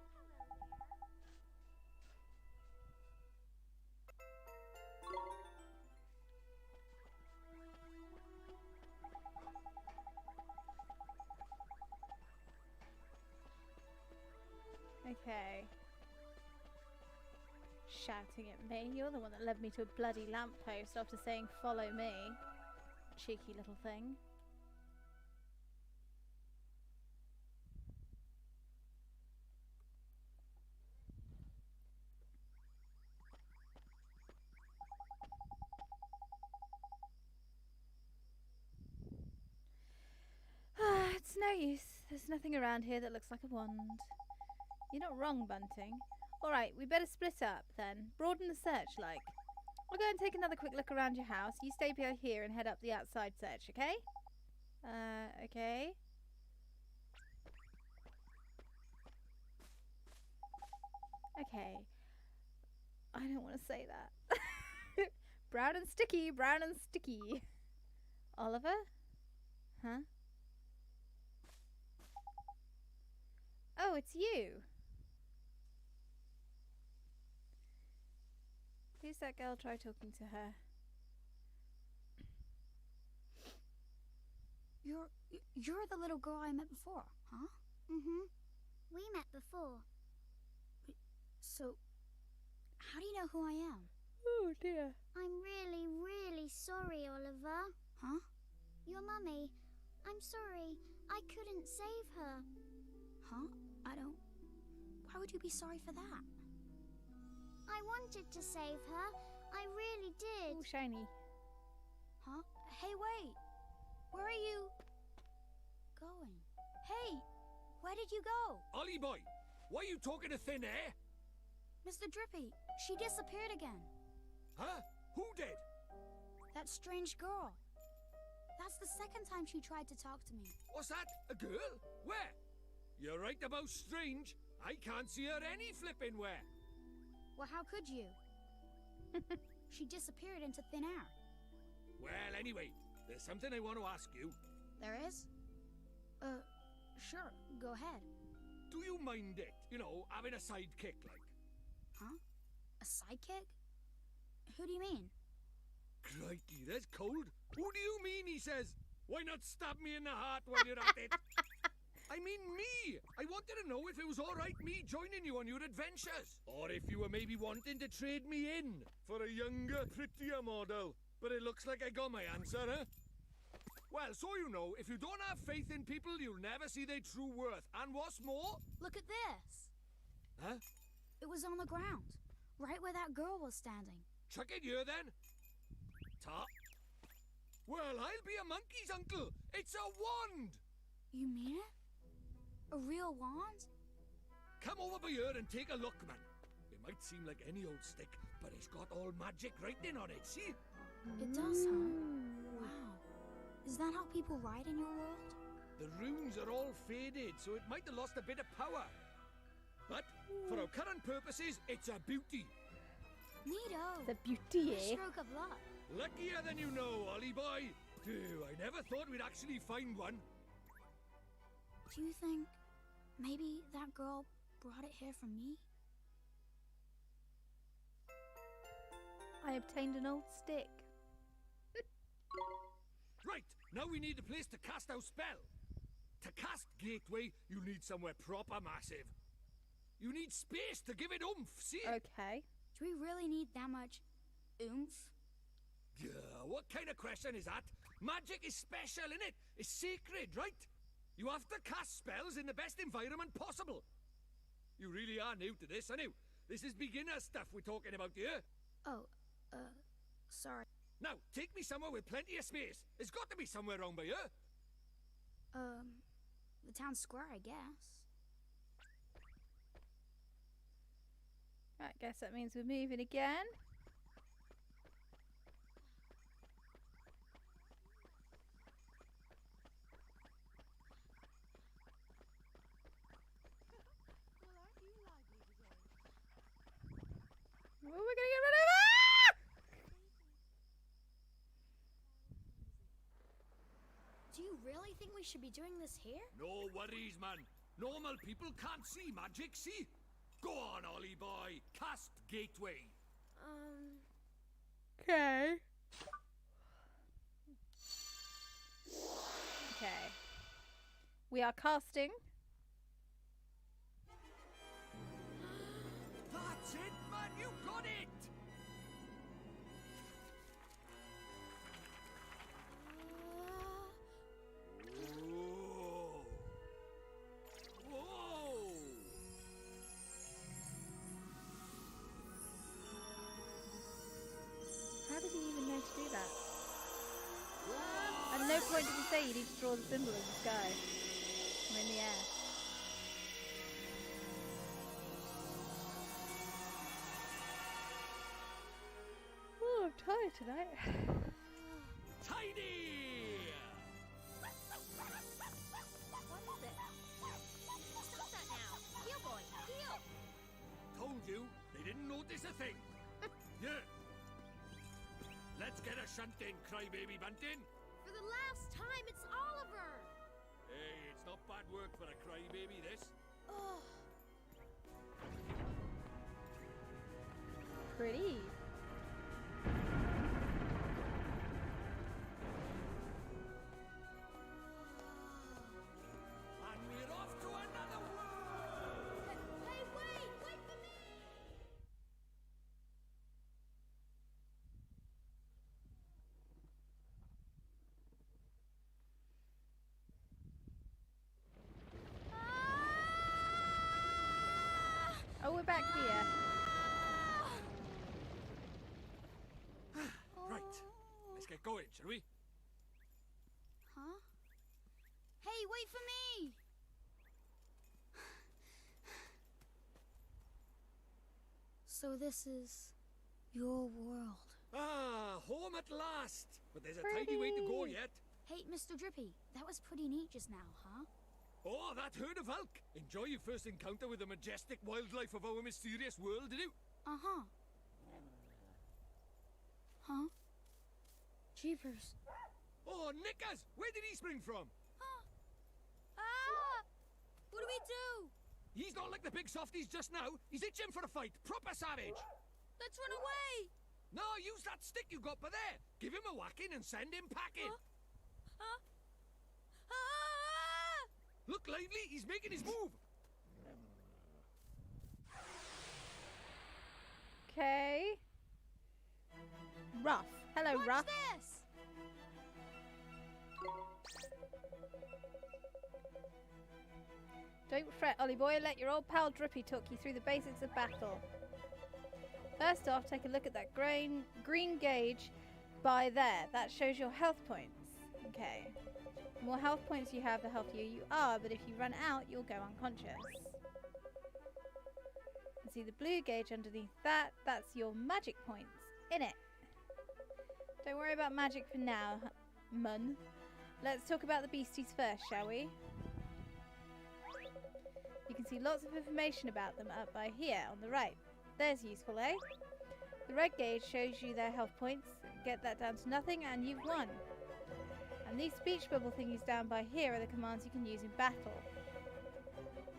Okay. Shouting at me. You're the one that led me to a bloody lamppost after saying follow me. Cheeky little thing. It's no use. There's nothing around here that looks like a wand. You're not wrong, Bunting. Alright, we better split up then. Broaden the search, like. I'll go and take another quick look around your house. You stay here and head up the outside search, okay? Okay. Okay. I don't want to say that. Brown and sticky, brown and sticky. Oliver? Huh? Oh, it's you. Who's that girl? Try talking to her. You're the little girl I met before, huh? Mm-hmm. We met before. So, how do you know who I am? Oh dear. I'm really, really sorry, Oliver. Huh? Your mummy. I'm sorry. I couldn't save her. Huh? I don't... Why would you be sorry for that? I wanted to save her. I really did. Oh, shiny. Huh? Hey, wait. Where are you going? Hey, where did you go? Ollie boy, why are you talking to thin air? Mr. Drippy, she disappeared again. Huh? Who did? That strange girl. That's the second time she tried to talk to me. What's that? A girl? Where? You're right about strange. I can't see her any flipping where. Well, how could you? She disappeared into thin air. Well, anyway, there's something I want to ask you. There is? Sure, go ahead. Do you mind it? You know, having a sidekick like? Huh? A sidekick? Who do you mean? Crikey, that's cold. Who do you mean, he says? Why not stab me in the heart while you're at it? I mean me! I wanted to know if it was alright me joining you on your adventures. Or if you were maybe wanting to trade me in for a younger, prettier model. But it looks like I got my answer, huh? Well, so you know, if you don't have faith in people, you'll never see their true worth. And what's more... Look at this. Huh? It was on the ground, right where that girl was standing. Chuck it here, then. Top. Well, I'll be a monkey's uncle. It's a wand! You mean it? A real wand? come over here and take a look, man. It might seem like any old stick, but it's got all magic writing on it, see? It does, huh? Wow. Is that how people ride in your world? The runes are all faded, so it might have lost a bit of power. But for our current purposes, it's a beauty. Nino! The beauty, What a eh? stroke of luck. Luckier than you know, Ollie boy. Phew, I never thought we'd actually find one. Do you think maybe that girl brought it here for me? I obtained an old stick. Right, now we need a place to cast our spell. To cast Gateway, you need somewhere proper massive. You need space to give it oomph, see? Okay. Do we really need that much oomph? Yeah, what kind of question is that? Magic is special, innit? It's sacred, right? You have to cast spells in the best environment possible. You really are new to this, aren't you? This is beginner stuff we're talking about here. Oh, sorry. Now, take me somewhere with plenty of space. There's got to be somewhere around by here. The town square, I guess. Right, guess that means we're moving again. Oh, we're gonna get rid of it! Do you really think we should be doing this here? No worries, man. Normal people can't see magic, see? Go on, Ollie boy. Cast Gateway. Okay. Okay. We are casting. That's it, man. You got it. Whoa. Whoa. How did he even know to do that? At no point did he say you need to draw the symbol in the sky or in the air. Oh, I'm tired tonight. Tiny. What is it? Stop that now! Heel boy, heel! Told you, they didn't notice a thing. Yeah. Let's get a shunt in, crybaby bunting. For the last time, it's Oliver! Hey, it's not bad work for a crybaby, this. Oh, Pretty. And we're off to another world. hey, wait! Wait for me! Oh, we're back here. Right, let's get going, shall we? Huh? Hey, wait for me! So this is your world. Ah, home at last. But there's a tiny way to go Pretty. yet. Hey, Mr. Drippy, that was pretty neat just now, huh? Oh, that herd of elk. Enjoy your first encounter with the majestic wildlife of our mysterious world, did you? Uh-huh. Huh? Jeepers. Oh, Nickers! Where did he spring from? Ah! What do we do? He's not like the big softies just now. He's itching for a fight. Proper savage. Let's run away! No, use that stick you got by there. Give him a whacking and send him packing. Ah! Look lively, he's making his move. Okay. Rough. Hello, What's Rough. this? Don't fret, Ollie boy. Let your old pal Drippy talk you through the basics of battle. First off, take a look at that green gauge by there. That shows your health points. Okay. The more health points you have, the healthier you are, but if you run out, you'll go unconscious. see the blue gauge underneath that. That's your magic points. In it. Don't worry about magic for now, Mun. Let's talk about the beasties first, shall we? You can see lots of information about them up by here on the right. There's useful, eh? The red gauge shows you their health points. Get that down to nothing and you've won. And these speech bubble thingies down by here are the commands you can use in battle.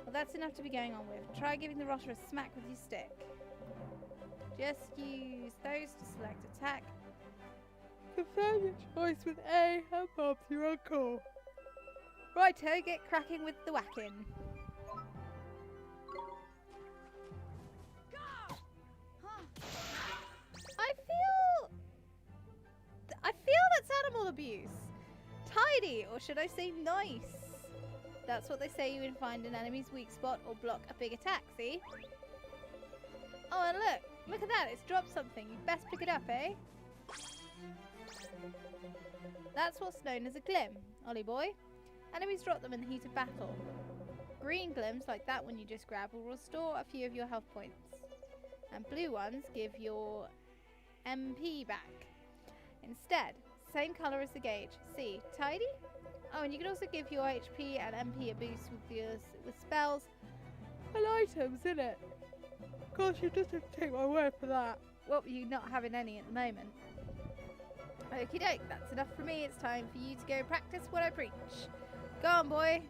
Well, that's enough to be going on with. Try giving the rotter a smack with your stick. Just use those to select attack. Confirm your choice with A and Bob's your uncle. Righto, get cracking with the whacking. I feel that's animal abuse. Tidy, or should I say nice? That's what they say you would find an enemy's weak spot or block a big attack, see? Oh, and look at that, it's dropped something. You best pick it up, eh? That's what's known as a glim, Ollie boy. Enemies drop them in the heat of battle. Green glims, like that one you just grabbed, will restore a few of your health points. And blue ones give your MP back. Instead, same colour as the gauge. See, tidy? Oh, and you can also give your HP and MP a boost with spells and items, innit? Gosh, you just have to take my word for that. What were you not having any at the moment? Okie doke, that's enough for me. It's time for you to go practice what I preach. Go on, boy.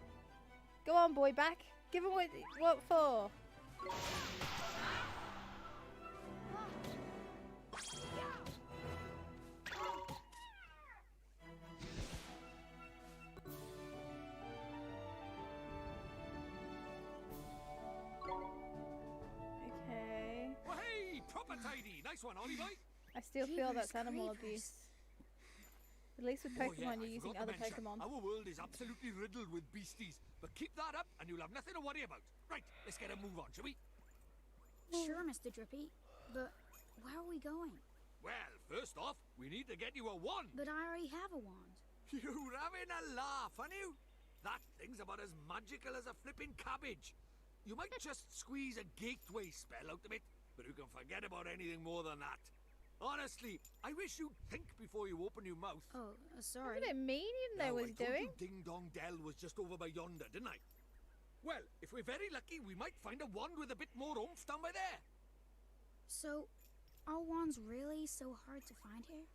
Go on, boy, back. Give him what for. Okay. Well, hey, proper tidy. Nice one, Ollie boy. I still feel that's animal abuse. At least with Pokemon, you're using other Pokemon. Our world is absolutely riddled with beasties, but keep that up and you'll have nothing to worry about. Right, let's get a move on, shall we? Sure, Mr. Drippy, but where are we going? Well, first off, we need to get you a wand. But I already have a wand. You're having a laugh, aren't you? That thing's about as magical as a flipping cabbage. You might just squeeze a gateway spell out of it, but you can forget about anything more than that. Honestly, I wish you'd think before you open your mouth. Oh, sorry. What did it mean? You didn't know what he was doing. I told you Ding Dong Dell was just over by yonder, didn't I? Well, if we're very lucky, we might find a wand with a bit more oomph down by there. So, are wands really so hard to find here?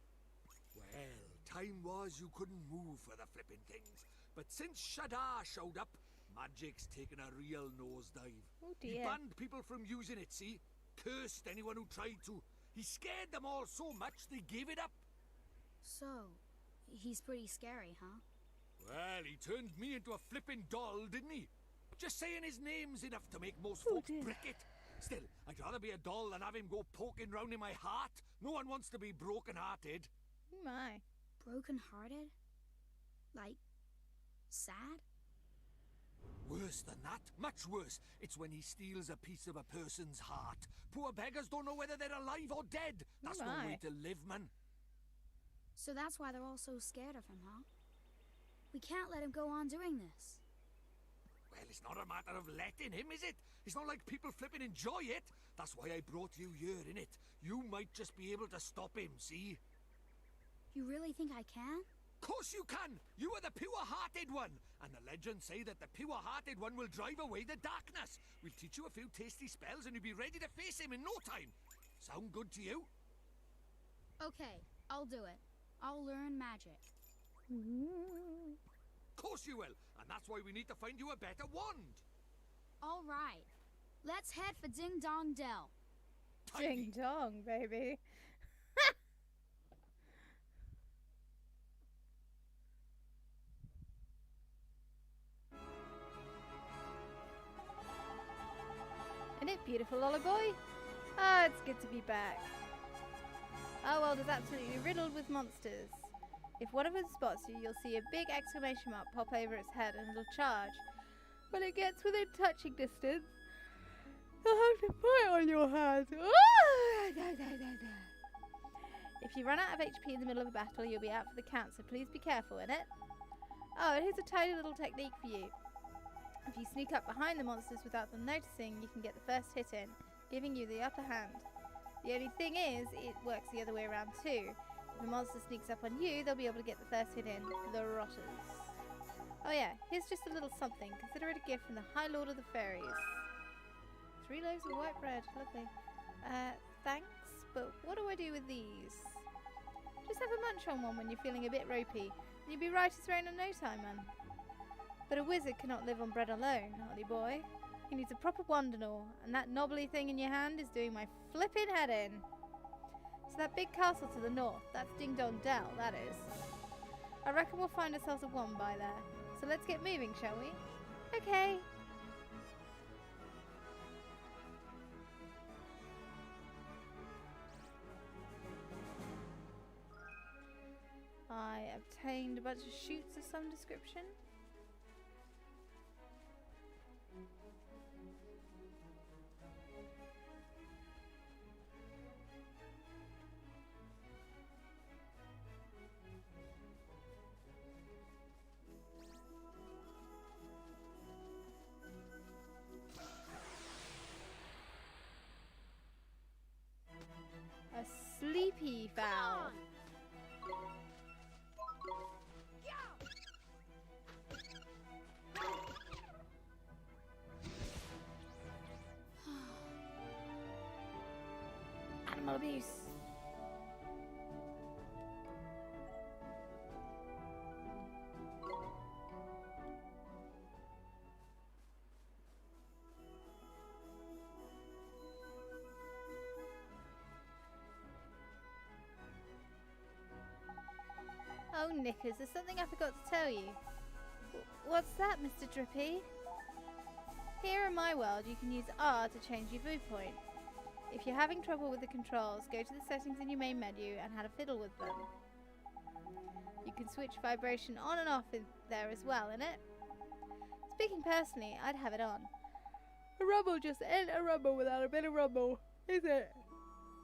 Well, time was you couldn't move for the flipping things. But since Shadar showed up, magic's taken a real nosedive. Oh dear. He banned people from using it, see? Cursed anyone who tried to. He scared them all so much they gave it up. So, he's pretty scary, huh? Well, he turned me into a flipping doll, didn't he? Just saying his name's enough to make most folks brick it. Still, I'd rather be a doll than have him go poking round in my heart. No one wants to be broken-hearted. Oh my. Broken-hearted? Like, sad? Worse than that, much worse. It's when he steals a piece of a person's heart. Poor beggars don't know whether they're alive or dead. That's no way to live, man. So that's why they're all so scared of him, huh? We can't let him go on doing this. Well, it's not a matter of letting him, is it? It's not like people flipping enjoy it. That's why I brought you here, innit? You might just be able to stop him, see? You really think I can? Course you can! You are the pure-hearted one! And the legends say that the pure-hearted one will drive away the darkness. We'll teach you a few tasty spells and you'll be ready to face him in no time. Sound good to you? Okay, I'll do it. I'll learn magic. Course you will, and that's why we need to find you a better wand. All right. Let's head for Ding Dong Dell. Ding Dong, baby. Isn't it beautiful, Ollie boy? Ah, it's good to be back. Our world is absolutely riddled with monsters. If one of them spots you, you'll see a big exclamation mark pop over its head and it'll charge. When it gets within touching distance, you'll have to put it on your hand. If you run out of HP in the middle of a battle, you'll be out for the count, so please be careful in it. Oh, and here's a tiny little technique for you. If you sneak up behind the monsters without them noticing, you can get the first hit in. giving you the upper hand. The only thing is, it works the other way around too. If a monster sneaks up on you, they'll be able to get the first hit in. The Rotters. Oh yeah, here's just a little something. Consider it a gift from the High Lord of the Fairies. 3 loaves of white bread. Lovely. Thanks, but what do I do with these? Just have a munch on one when you're feeling a bit ropey, and you'll be right as rain in no time, man. But a wizard cannot live on bread alone, Ollie boy. He needs a proper wandernor, and that knobbly thing in your hand is doing my flipping head in. So that big castle to the north, that's Ding Dong Dell, that is. I reckon we'll find ourselves a one by there. So let's get moving, shall we? Okay. I obtained a bunch of shoots of some description. A sleepy fowl. Animal abuse. Oh, Knickers, there's something I forgot to tell you. What's that, Mr. Drippy? Here in my world, you can use R to change your viewpoint. If you're having trouble with the controls, go to the settings in your main menu and have a fiddle with them. You can switch vibration on and off in there as well, innit? Speaking personally, I'd have it on. A rumble just ain't a rumble without a bit of rumble, is it?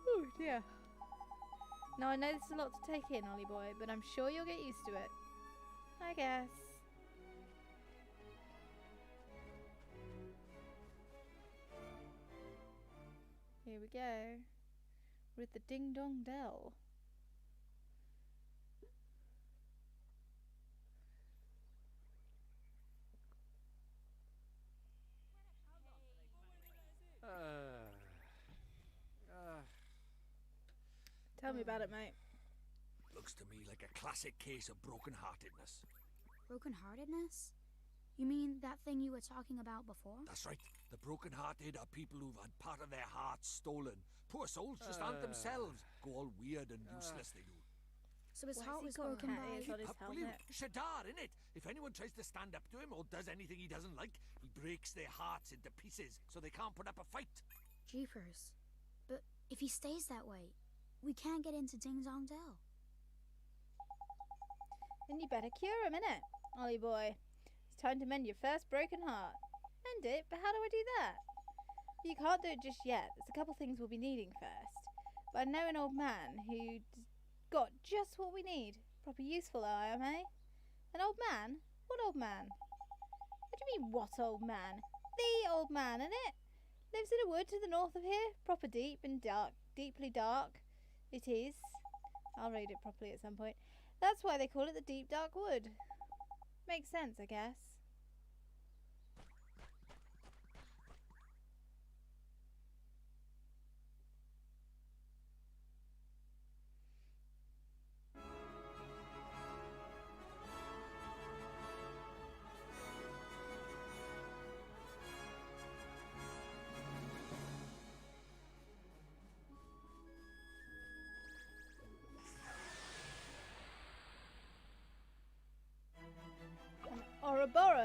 Oh dear. Now I know this is a lot to take in, Ollie boy, but I'm sure you'll get used to it. I guess. Here we go. We're at the Ding Dong Dell. Tell me about it, mate. Looks to me like a classic case of broken-heartedness. Broken-heartedness? You mean that thing you were talking about before? That's right. The broken-hearted are people who've had part of their hearts stolen. Poor souls just aren't themselves. Go all weird and useless, they do. So his Why heart has he was got broken cat by... ears on his Up, will you? helmet? Shadar, innit? If anyone tries to stand up to him or does anything he doesn't like, he breaks their hearts into pieces so they can't put up a fight. Jeepers. But if he stays that way, we can't get into Ding Dong Dell. Then you better cure him, innit? Ollie boy. It's time to mend your first broken heart. Mend it? But how do I do that? You can't do it just yet. There's a couple things we'll be needing first. But I know an old man who got just what we need. Proper useful I am, eh? An old man? What old man? What do you mean, what old man? The old man, innit? Lives in a wood to the north of here. Proper deep and dark. Deeply dark. It is. I'll read it properly at some point. That's why they call it the Deep Dark Wood. Makes sense, I guess. Ouroboros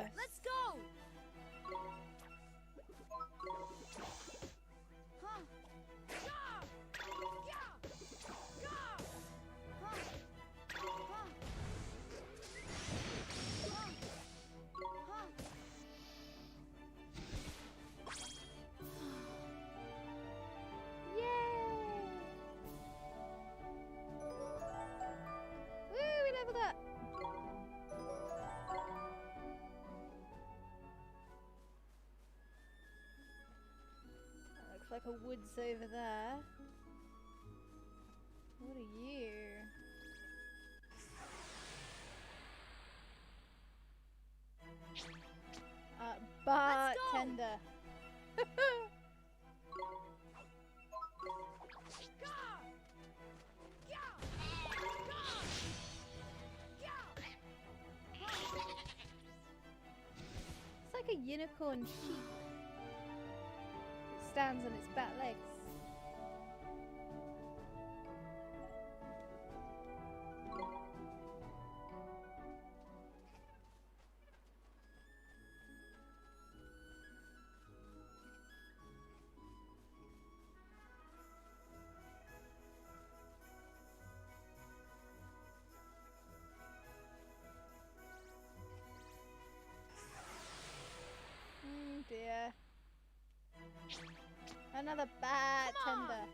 like a woods over there. What are you? Bartender. It's like a unicorn sheep. It stands on its back legs. Dear. Another bartender.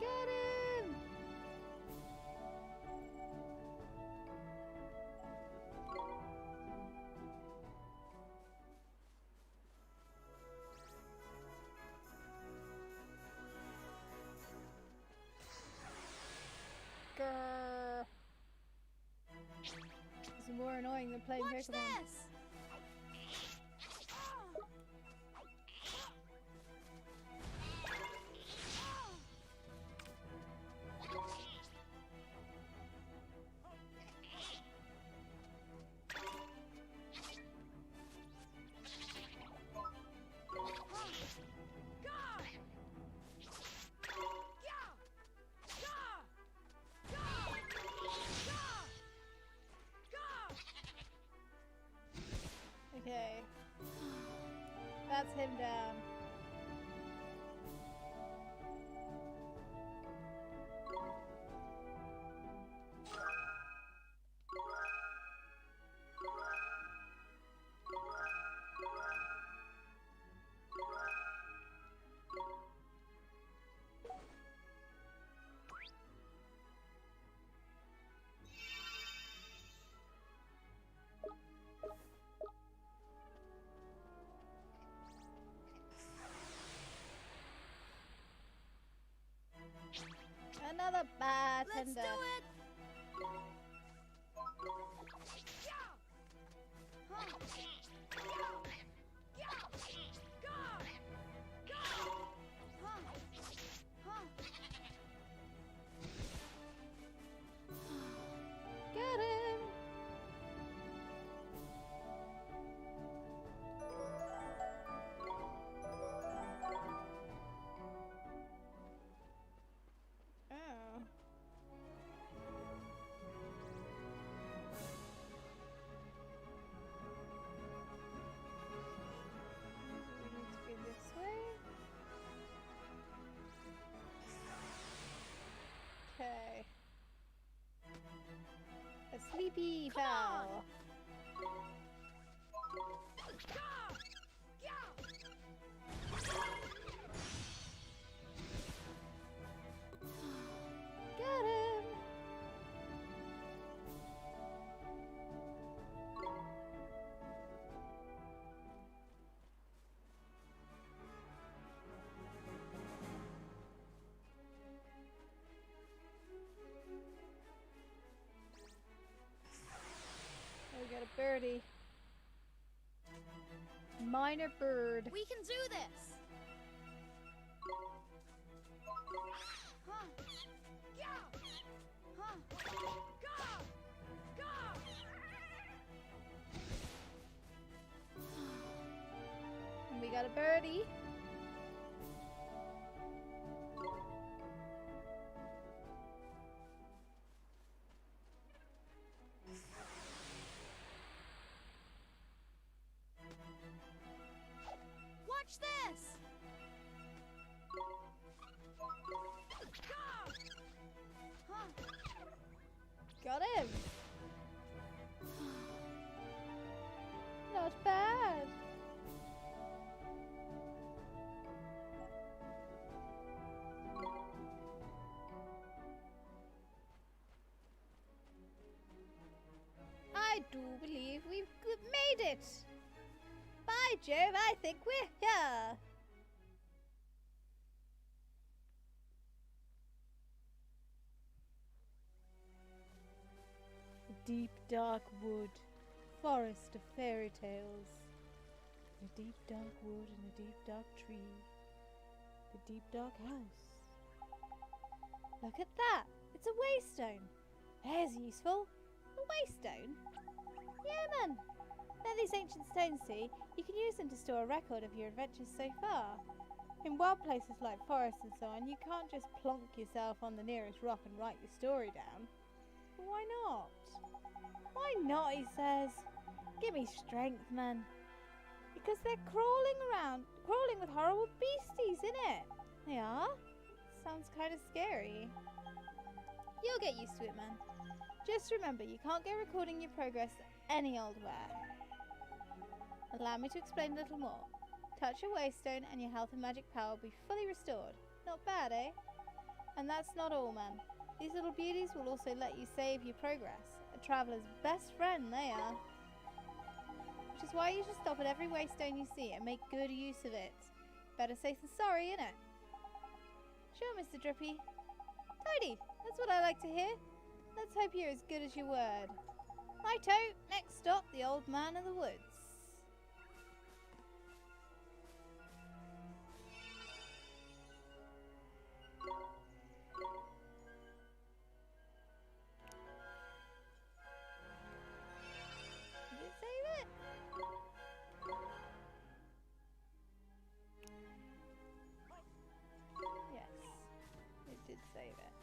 Get him! Grrr. This is more annoying than playing Watch Pokemon. this! Okay. That's him down. Another bartender. Let's do it! Get him! Oh. We need to be this way. Okay. A sleepy fowl. Get him! Oh, we got a birdie. Minor bird. We can do this! Huh. And we got a birdie. Watch this! Got him. Not bad. Jove, I think we're here! A deep dark wood, forest of fairy tales. A deep dark wood and a deep dark tree. The deep dark house. Look at that! It's a waystone! There's useful! A waystone? Yeah, man! They're these ancient stones, see? You can use them to store a record of your adventures so far. In wild places like forests and so on, you can't just plonk yourself on the nearest rock and write your story down. But why not? Why not, he says. Give me strength, man. Because they're crawling with horrible beasties, innit? They are? Sounds kind of scary. You'll get used to it, man. Just remember, you can't go recording your progress any old where. Allow me to explain a little more. Touch a waystone and your health and magic power will be fully restored. Not bad, eh? And that's not all, man. These little beauties will also let you save your progress. A traveller's best friend, they are. Which is why you should stop at every waystone you see and make good use of it. Better safe than sorry, innit? Sure, Mr. Drippy. Tidy, that's what I like to hear. Let's hope you're as good as your word. Righto, next stop, the old man in the woods. Did it save it? Yes, it did save it.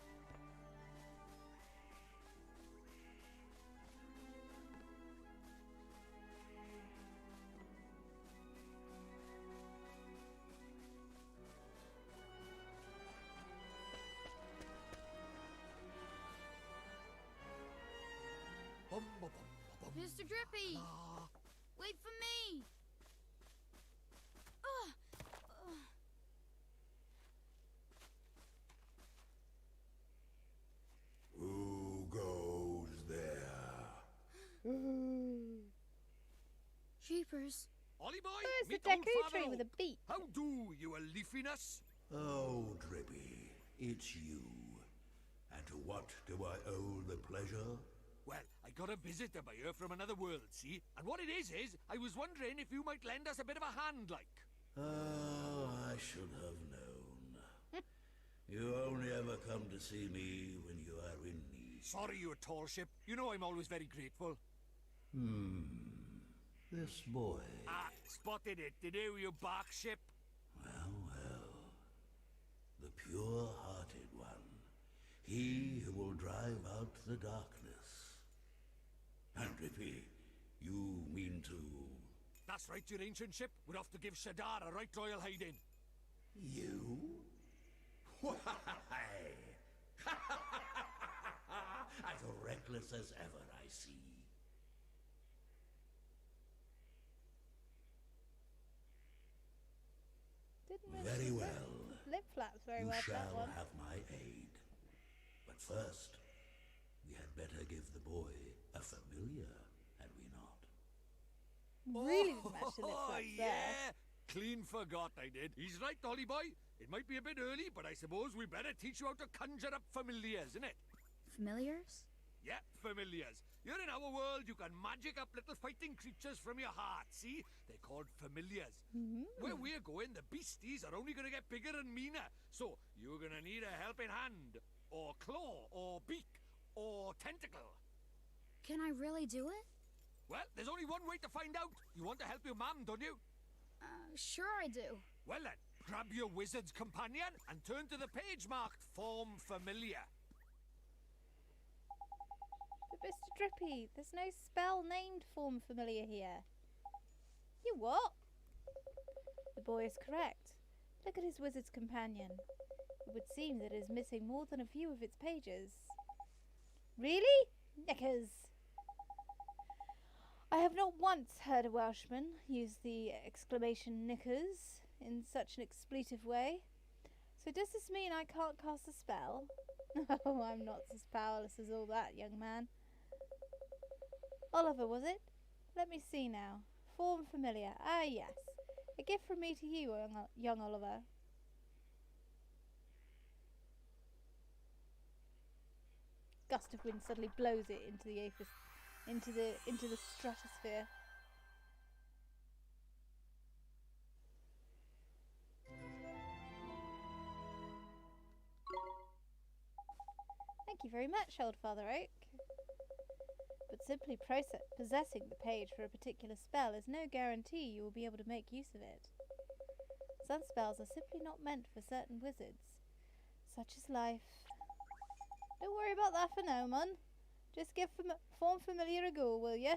Bum, bum, bum, bum. Mr. Drippy! Ah. Wait for me! Ugh. Ugh. Who goes there? Jeepers. Ollie boy, Where's the meet old Deku Father tree with a Oak. beak? How do, you a leafiness? Oh, Drippy, it's you. And to what do I owe the pleasure? Well, I got a visitor by here from another world, see? And what it is I was wondering if you might lend us a bit of a hand, like. Oh, I should have known. You only ever come to see me when you are in need. Sorry, you tall ship. You know I'm always very grateful. This boy. Ah, spotted it, did you bark ship? Well. The pure-hearted one. He who will drive out the darkness. And Drippy, you mean to... That's right, your ancient ship. We're off to give Shadar a right royal hiding. You? Why? As reckless as ever, I see. Didn't Very mention well. Lip flaps very You well for that shall one. have my aid. But first, we had better give the boy a familiar, had we not? Really didn't match the lip Oh, flaps yeah. there. Clean forgot I did. He's right, Ollie boy. It might be a bit early, but I suppose we better teach you how to conjure up familiars, innit? Familiars? Yeah, familiars. Here in our world, you can magic up little fighting creatures from your heart, see? They're called familiars. Where we're going, the beasties are only going to get bigger and meaner. So, you're going to need a helping hand, or claw, or beak, or tentacle. Can I really do it? Well, there's only one way to find out. You want to help your mum, don't you? Sure I do. Well then, grab your wizard's companion and turn to the page marked Form Familiar. But Mr. Drippy, there's no spell named Form Familiar here. You what? The boy is correct. Look at his wizard's companion. It would seem that it is missing more than a few of its pages. Really? Knickers! I have not once heard a Welshman use the exclamation knickers in such an expletive way. So does this mean I can't cast a spell? Oh, I'm not as powerless as all that, young man. Oliver, was it? Let me see now. Form familiar. Ah, yes. gift from me to you, young Oliver. Gust of wind suddenly blows it into the stratosphere. Thank you very much, old Father Oak. But simply possessing the page for a particular spell is no guarantee you will be able to make use of it. Some spells are simply not meant for certain wizards. Such is life. Don't worry about that for now, man. Just give form familiar a go, will ya?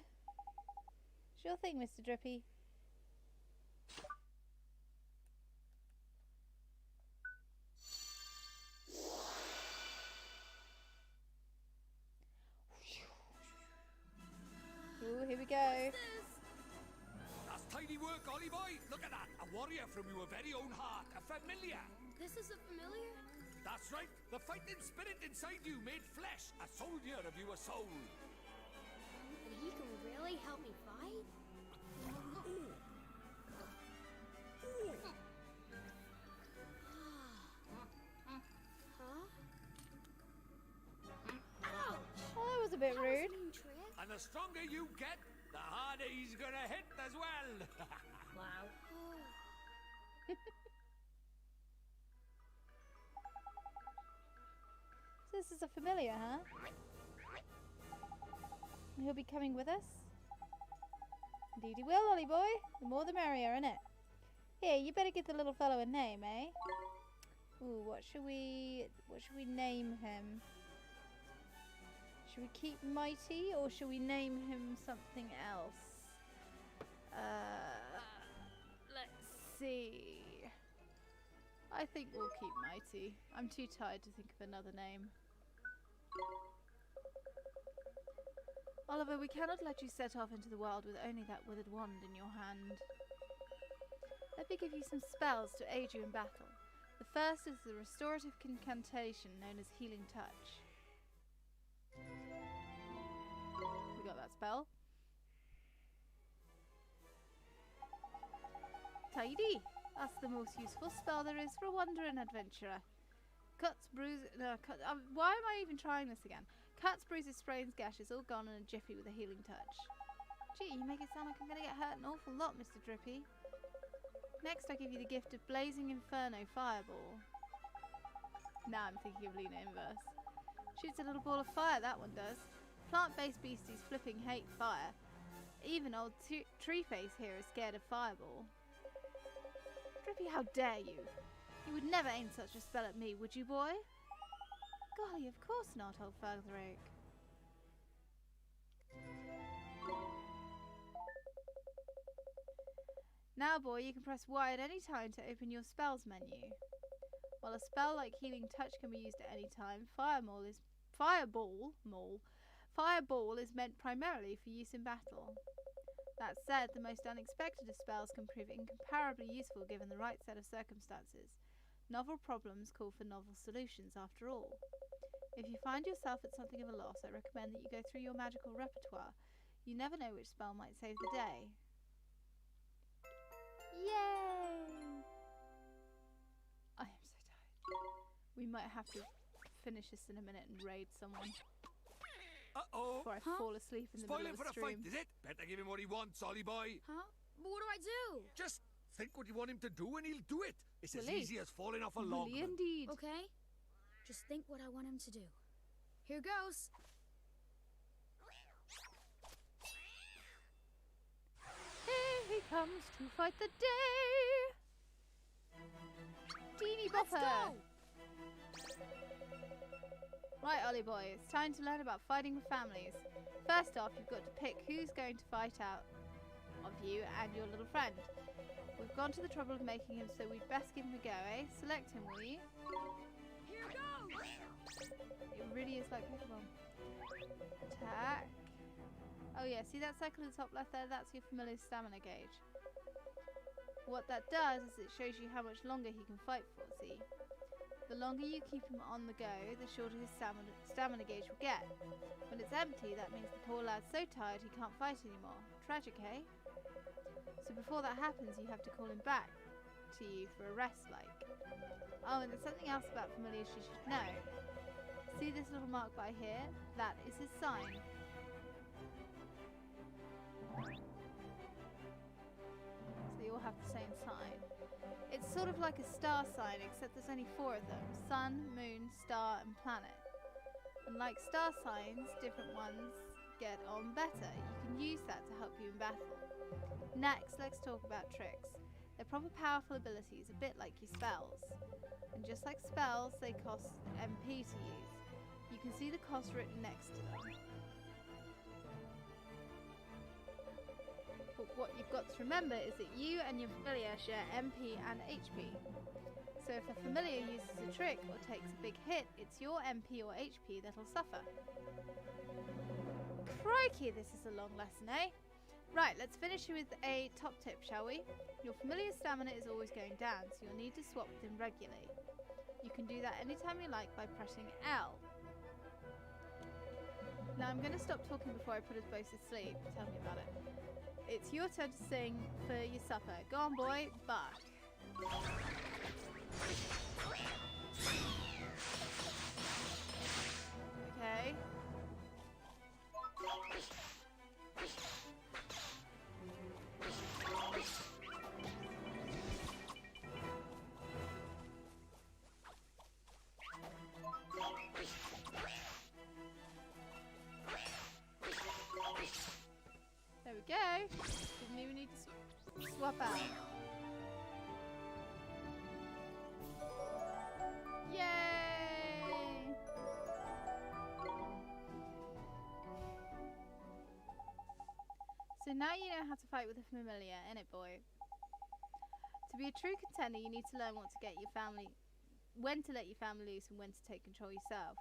Sure thing, Mr. Drippy. Ooh, here we go. That's tidy work, Ollie boy. Look at that. A warrior from your very own heart. A familiar. This is a familiar? That's right. The fighting spirit inside you made flesh. A soldier of your soul. And he can really help me fight? Huh? Ouch! Oh, that was a bit rude. And the stronger you get, the harder he's gonna hit as well. Wow. So this is a familiar, huh? He'll be coming with us? Indeed he will, Ollie boy. The more the merrier, innit? Here, you better give the little fellow a name, eh? Ooh, what should we name him? Should we keep Mighty, or should we name him something else? Let's see. I think we'll keep Mighty. I'm too tired to think of another name. Oliver, we cannot let you set off into the world with only that withered wand in your hand. Let me give you some spells to aid you in battle. The first is the restorative incantation known as Healing Touch. We got that spell. Tidy! That's the most useful spell there is for a wandering adventurer. Cuts, bruises... why am I even trying this again? Cuts, bruises, sprains, gashes, all gone in a jiffy with a healing touch. Gee, you make it sound like I'm going to get hurt an awful lot, Mr. Drippy. Next, I give you the gift of Blazing Inferno Fireball. Now I'm thinking of Lena Inverse. Shoots a little ball of fire, that one does. Plant-based beasties flipping hate fire. Even old Treeface here is scared of Fireball. Drippy, how dare you? You would never aim such a spell at me, would you, boy? Golly, of course not, old Father Oak. Now, boy, you can press Y at any time to open your spells menu. While a spell like Healing Touch can be used at any time, Fireball is meant primarily for use in battle. That said, the most unexpected of spells can prove incomparably useful given the right set of circumstances. Novel problems call for novel solutions, after all. If you find yourself at something of a loss, I recommend that you go through your magical repertoire. You never know which spell might save the day. Yay! I am so tired. We might have to finish this in a minute and raid someone. Uh-oh. Before I fall asleep in the middle of the for a stream. fight, is it? Better give him what he wants, Ollie boy. Huh? But what do I do? Just think what you want him to do and he'll do it. It's as easy as falling off a Will log. he indeed? Okay. Just think what I want him to do. Here goes. Here he comes to fight the day. Teeny Bopper. Let's go. Right, Ollie boy, it's time to learn about fighting with families. First off, you've got to pick who's going to fight out of you and your little friend. We've gone to the trouble of making him, so we'd best give him a go, eh? Select him, will you? Here goes. It really is like Pokemon. Attack. Oh yeah, see that circle in the top left there? That's your familiar stamina gauge. What that does is it shows you how much longer he can fight for, see? The longer you keep him on the go, the shorter his stamina gauge will get. When it's empty, that means the poor lad's so tired he can't fight anymore. Tragic, eh? So So before that happens, you have to call him back to you for a rest, like. Oh, and there's something else about familiars you should know. See this little mark by here? That is his sign. So they all have the same sign. It's sort of like a star sign, except there's only 4 of them. Sun, moon, star, and planet. And like star signs, different ones get on better. You can use that to help you in battle. Next, let's talk about tricks. They're proper powerful abilities, a bit like your spells. And just like spells, they cost MP to use. You can see the cost written next to them. But what you've got to remember is that you and your familiar share MP and HP. So if a familiar uses a trick or takes a big hit, it's your MP or HP that'll suffer. Crikey, this is a long lesson, eh? Right, let's finish with a top tip, shall we? Your familiar stamina is always going down, so you'll need to swap with him regularly. You can do that anytime you like by pressing L. Now I'm going to stop talking before I put us both to sleep. Tell me about it. It's your turn to sing for your supper. Go on, boy, bark. Okay. There we go. Didn't even need to swap out. Yay! So now you know how to fight with a familiar, innit, boy? To be a true contender, you need to learn when to let your family loose and when to take control yourself.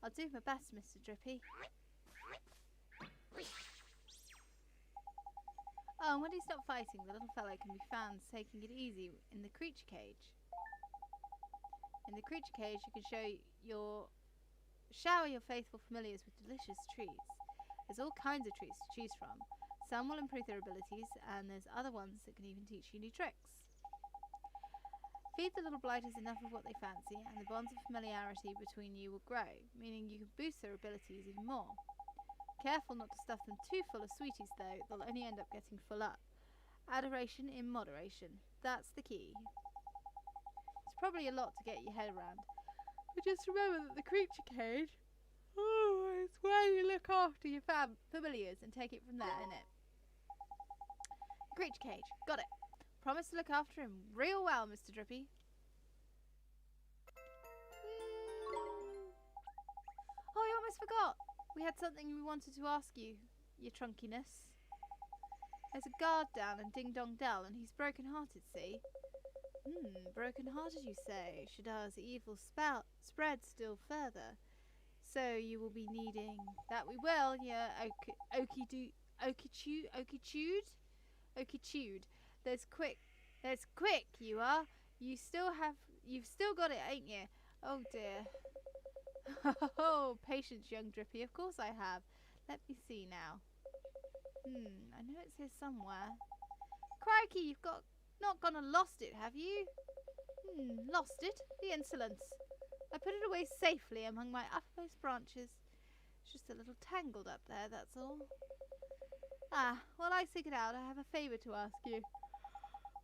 I'll do my best, Mr. Drippy. Oh, and when he stopped fighting, the little fellow can be found taking it easy in the creature cage. In the creature cage, you can shower your faithful familiars with delicious treats. There's all kinds of treats to choose from. Some will improve their abilities, and there's other ones that can even teach you new tricks. Feed the little blighters enough of what they fancy, and the bonds of familiarity between you will grow, meaning you can boost their abilities even more. Careful not to stuff them too full of sweeties, though. They'll only end up getting full up. Adoration in moderation. That's the key. It's probably a lot to get your head around, but just remember that the creature cage, it's where you look after your familiars and take it from there, innit? Creature cage. Got it. Promise to look after him real well, Mr. Drippy. Oh, I almost forgot. We had something we wanted to ask you, your trunkiness. There's a guard down in Ding Dong Dell, and he's broken-hearted, see? Broken-hearted, you say? Shaddar's evil spread still further. So you will be needing... That we will, yeah, Okie-chewed. There's quick, you are. You've still got it, ain't you? Oh, dear. Oh, patience, young Drippy. Of course I have. Let me see now. I know it's here somewhere. Crikey, you've not gone and lost it, have you? Lost it? The insolence. I put it away safely among my uppermost branches. It's just a little tangled up there, that's all. While I seek it out, I have a favour to ask you.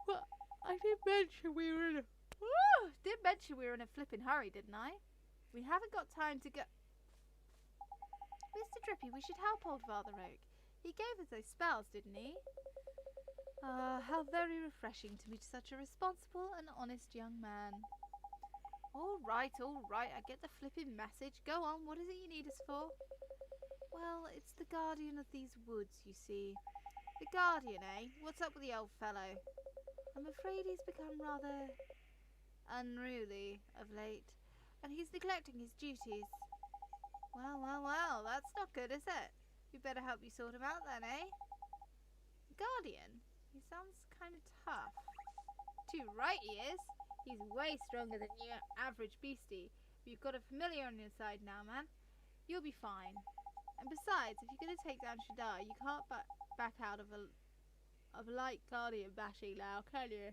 Well, I did mention we were in a flippin' hurry, didn't I? We haven't got time to go... Mr. Drippy, we should help old Father Oak. He gave us those spells, didn't he? How very refreshing to meet such a responsible and honest young man. All right, I get the flippin' message. Go on, what is it you need us for? Well, it's the guardian of these woods, you see. The guardian, eh? What's up with the old fellow? I'm afraid he's become rather unruly of late, and he's neglecting his duties. Well, that's not good, is it? We better help you sort him out then, eh? Guardian? He sounds kind of tough. Too right he is. He's way stronger than your average beastie. But you've got a familiar on your side now, man. You'll be fine. And besides, if you're going to take down Shaddar, you can't back out of of light guardian bashing now, can you?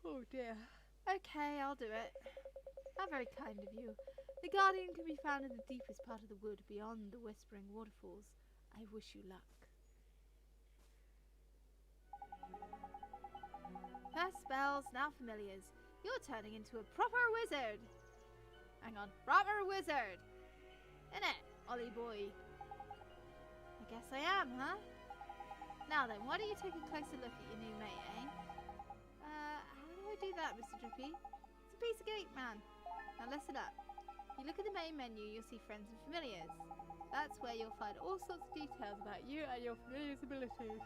Oh dear. Okay, I'll do it. How very kind of you. The guardian can be found in the deepest part of the wood beyond the whispering waterfalls. I wish you luck. First spells, now familiars. You're turning into a proper wizard. Hang on, proper wizard. Innit, Ollie boy? I guess I am, huh? Now then, why don't you take a closer look at your new mate, eh? How do I do that, Mr. Drippy? It's a piece of cake, man. Now listen up. You look at the main menu, you'll see friends and familiars. That's where you'll find all sorts of details about you and your familiar's abilities.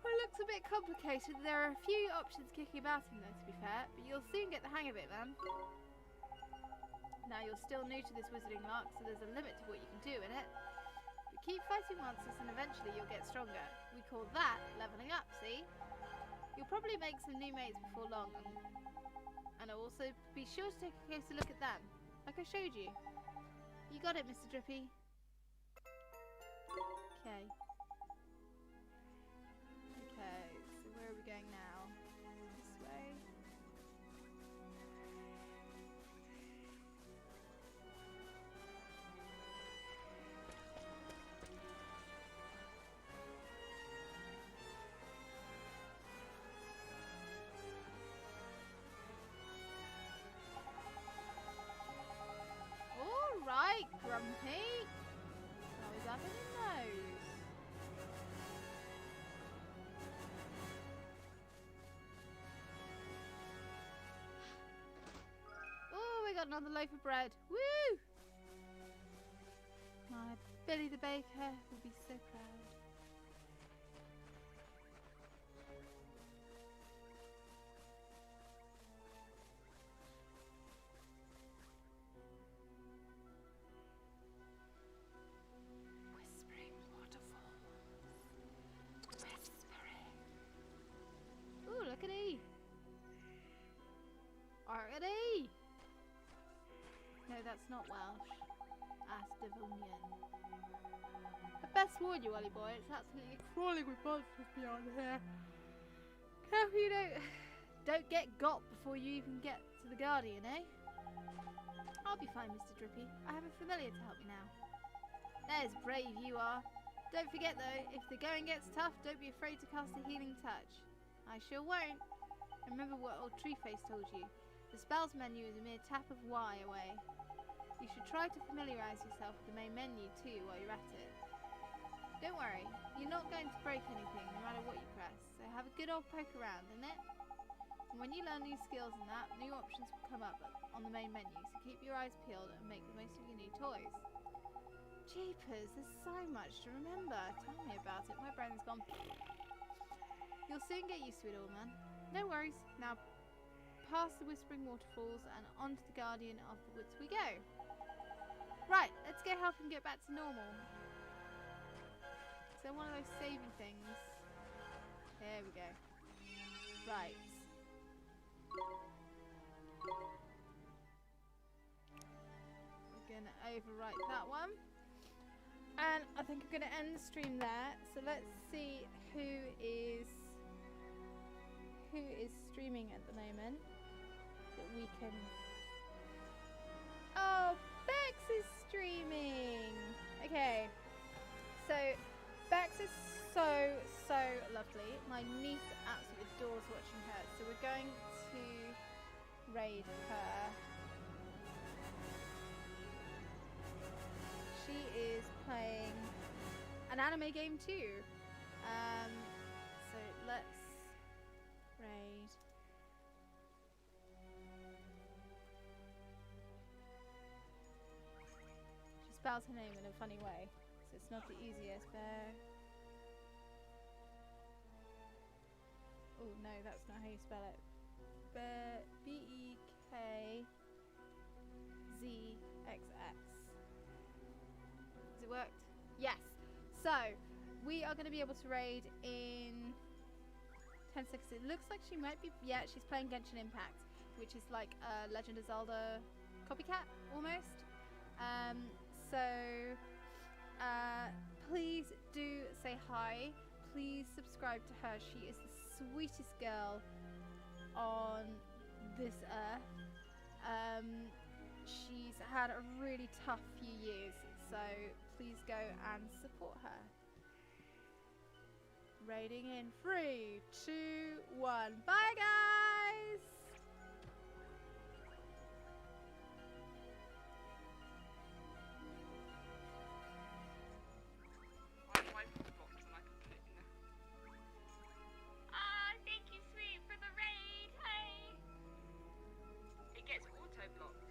It looks a bit complicated. There are a few options kicking about in there, to be fair, but you'll soon get the hang of it, man. Now, you're still new to this wizarding lark, so there's a limit to what you can do in it. But keep fighting monsters and eventually you'll get stronger. We call that leveling up, see? You'll probably make some new mates before long. And also be sure to take a closer look at them, like I showed you. You got it, Mr. Drippy. Okay. Okay, so where are we going now? This way? Alright, Grumpy. How is that in your nose? Oh, we got another loaf of bread. Woo! My Billy the Baker will be so proud. Whispering waterfalls. Whispering. Ooh, look at E. Arcady! No, that's not Welsh. That's Devonian. I best warn you, Ollie boy, it's absolutely crawling with monsters beyond here. Careful you don't get got before you even get to the Guardian, eh? I'll be fine, Mr. Drippy. I have a familiar to help me now. There's brave you are. Don't forget though, if the going gets tough, don't be afraid to cast a healing touch. I sure won't. Remember what old Treeface told you. The spells menu is a mere tap of Y away. You should try to familiarise yourself with the main menu too while you're at it. Don't worry, you're not going to break anything no matter what you press, so have a good old poke around, innit? And when you learn new skills and that, new options will come up on the main menu, so keep your eyes peeled and make the most of your new toys. Jeepers, there's so much to remember. Tell me about it, my brain's gone. You'll soon get used to it all, man. No worries, now past the Whispering Waterfalls and onto the Guardian of the Woods we go. Right, let's go help him get back to normal. Is there one of those saving things? There we go. Right. We're going to overwrite that one. And I think I'm going to end the stream there. So let's see who is streaming at the moment. That we can... Oh, Bex is streaming! Okay, so Bex is so lovely. My niece absolutely adores watching her, so we're going to raid her. She is playing an anime game too. So let's raid. Spells her name in a funny way, so it's not the easiest. Oh no, that's not how you spell it. B-E-K-Z-X-X. Has it worked? Yes. So we are going to be able to raid in 10 seconds. It looks like she might be. Yeah, she's playing Genshin Impact, which is like a Legend of Zelda copycat almost. So please do say hi. Please subscribe to her. She is the sweetest girl on this earth. She's had a really tough few years, so please go and support her. Rating in 3, 2, 1. Bye, guys! Thank you, sweet, for the raid. Hey. It gets auto-blocked.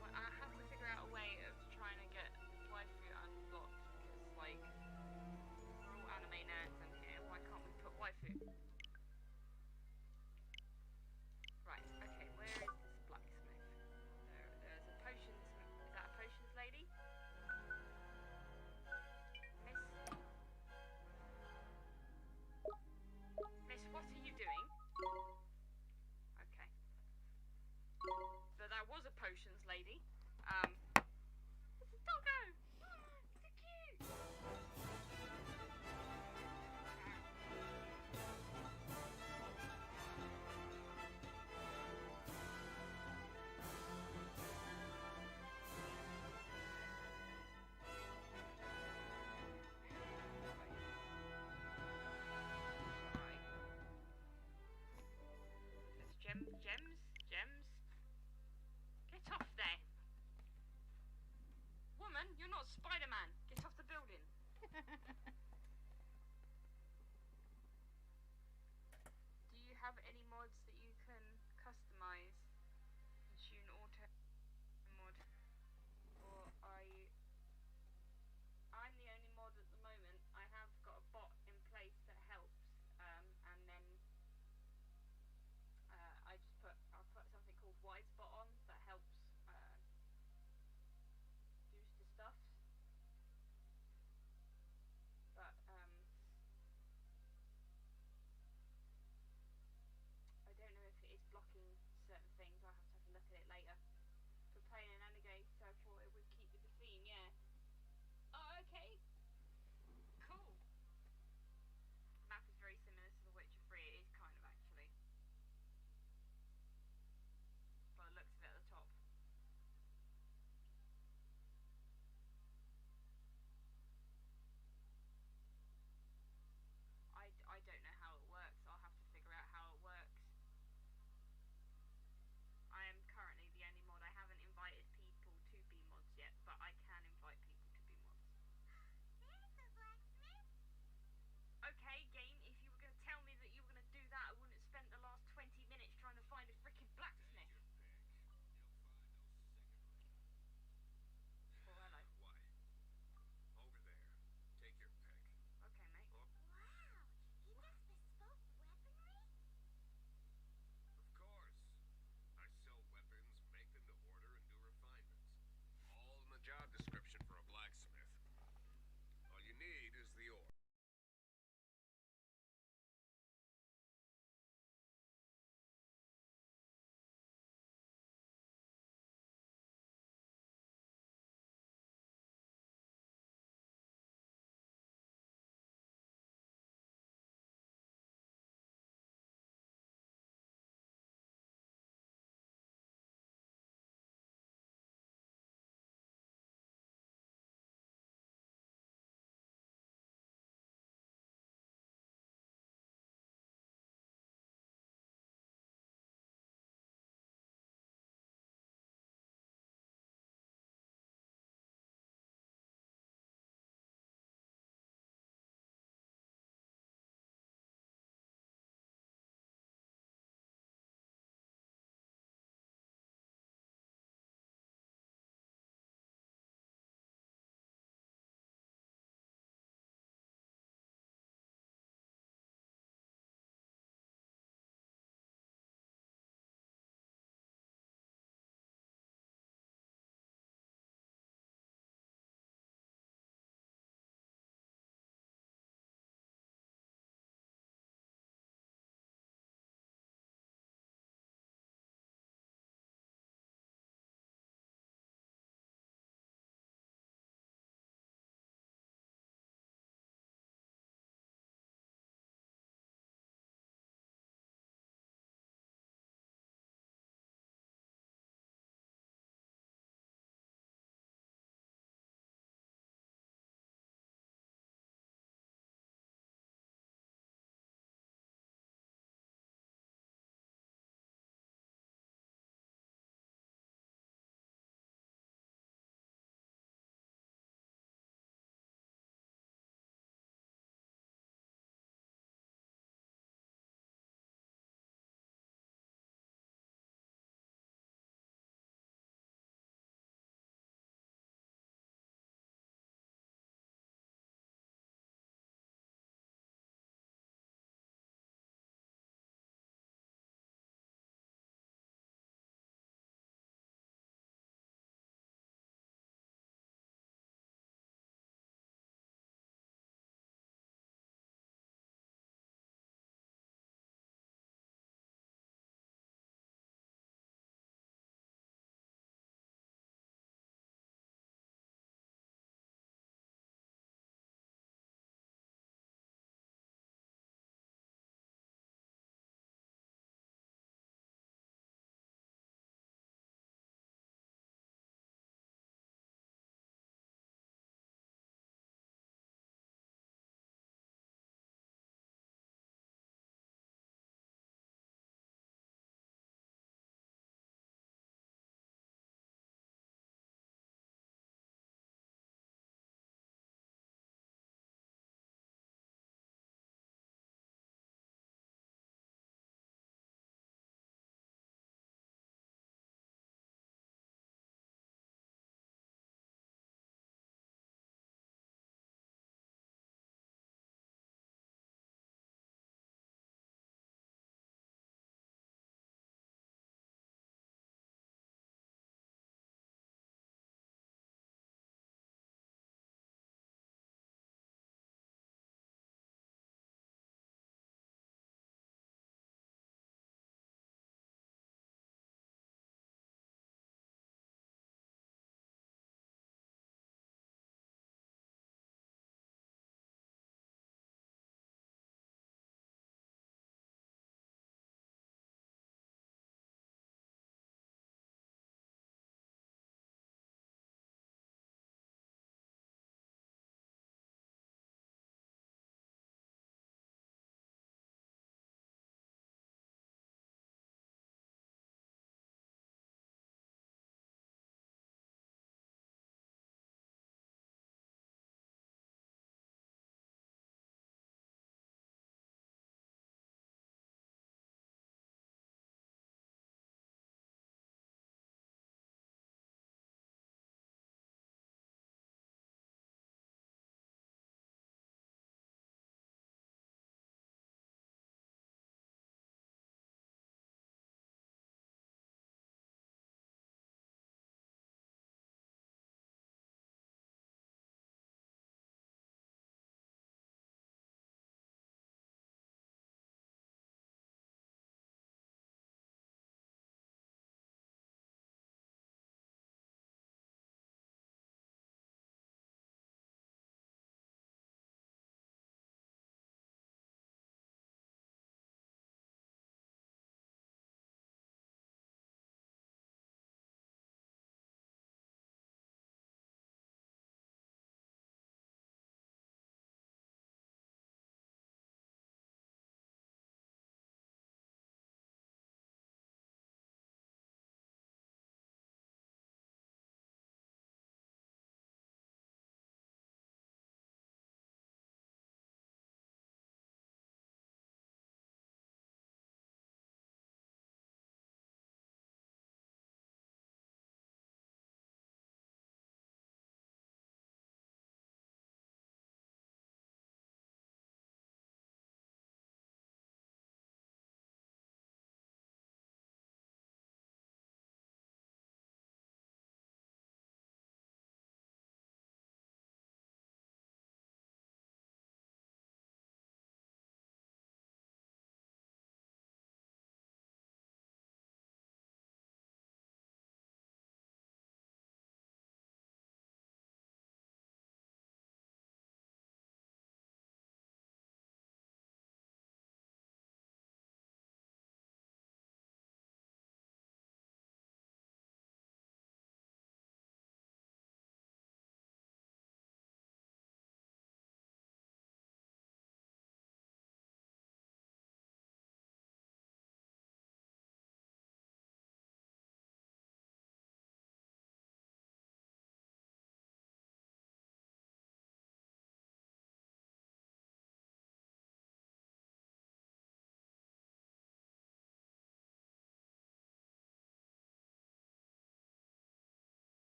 Well, I have to figure out a way of trying to get waifu unblocked because, like, we're all anime nerds in here. Why can't we put waifu?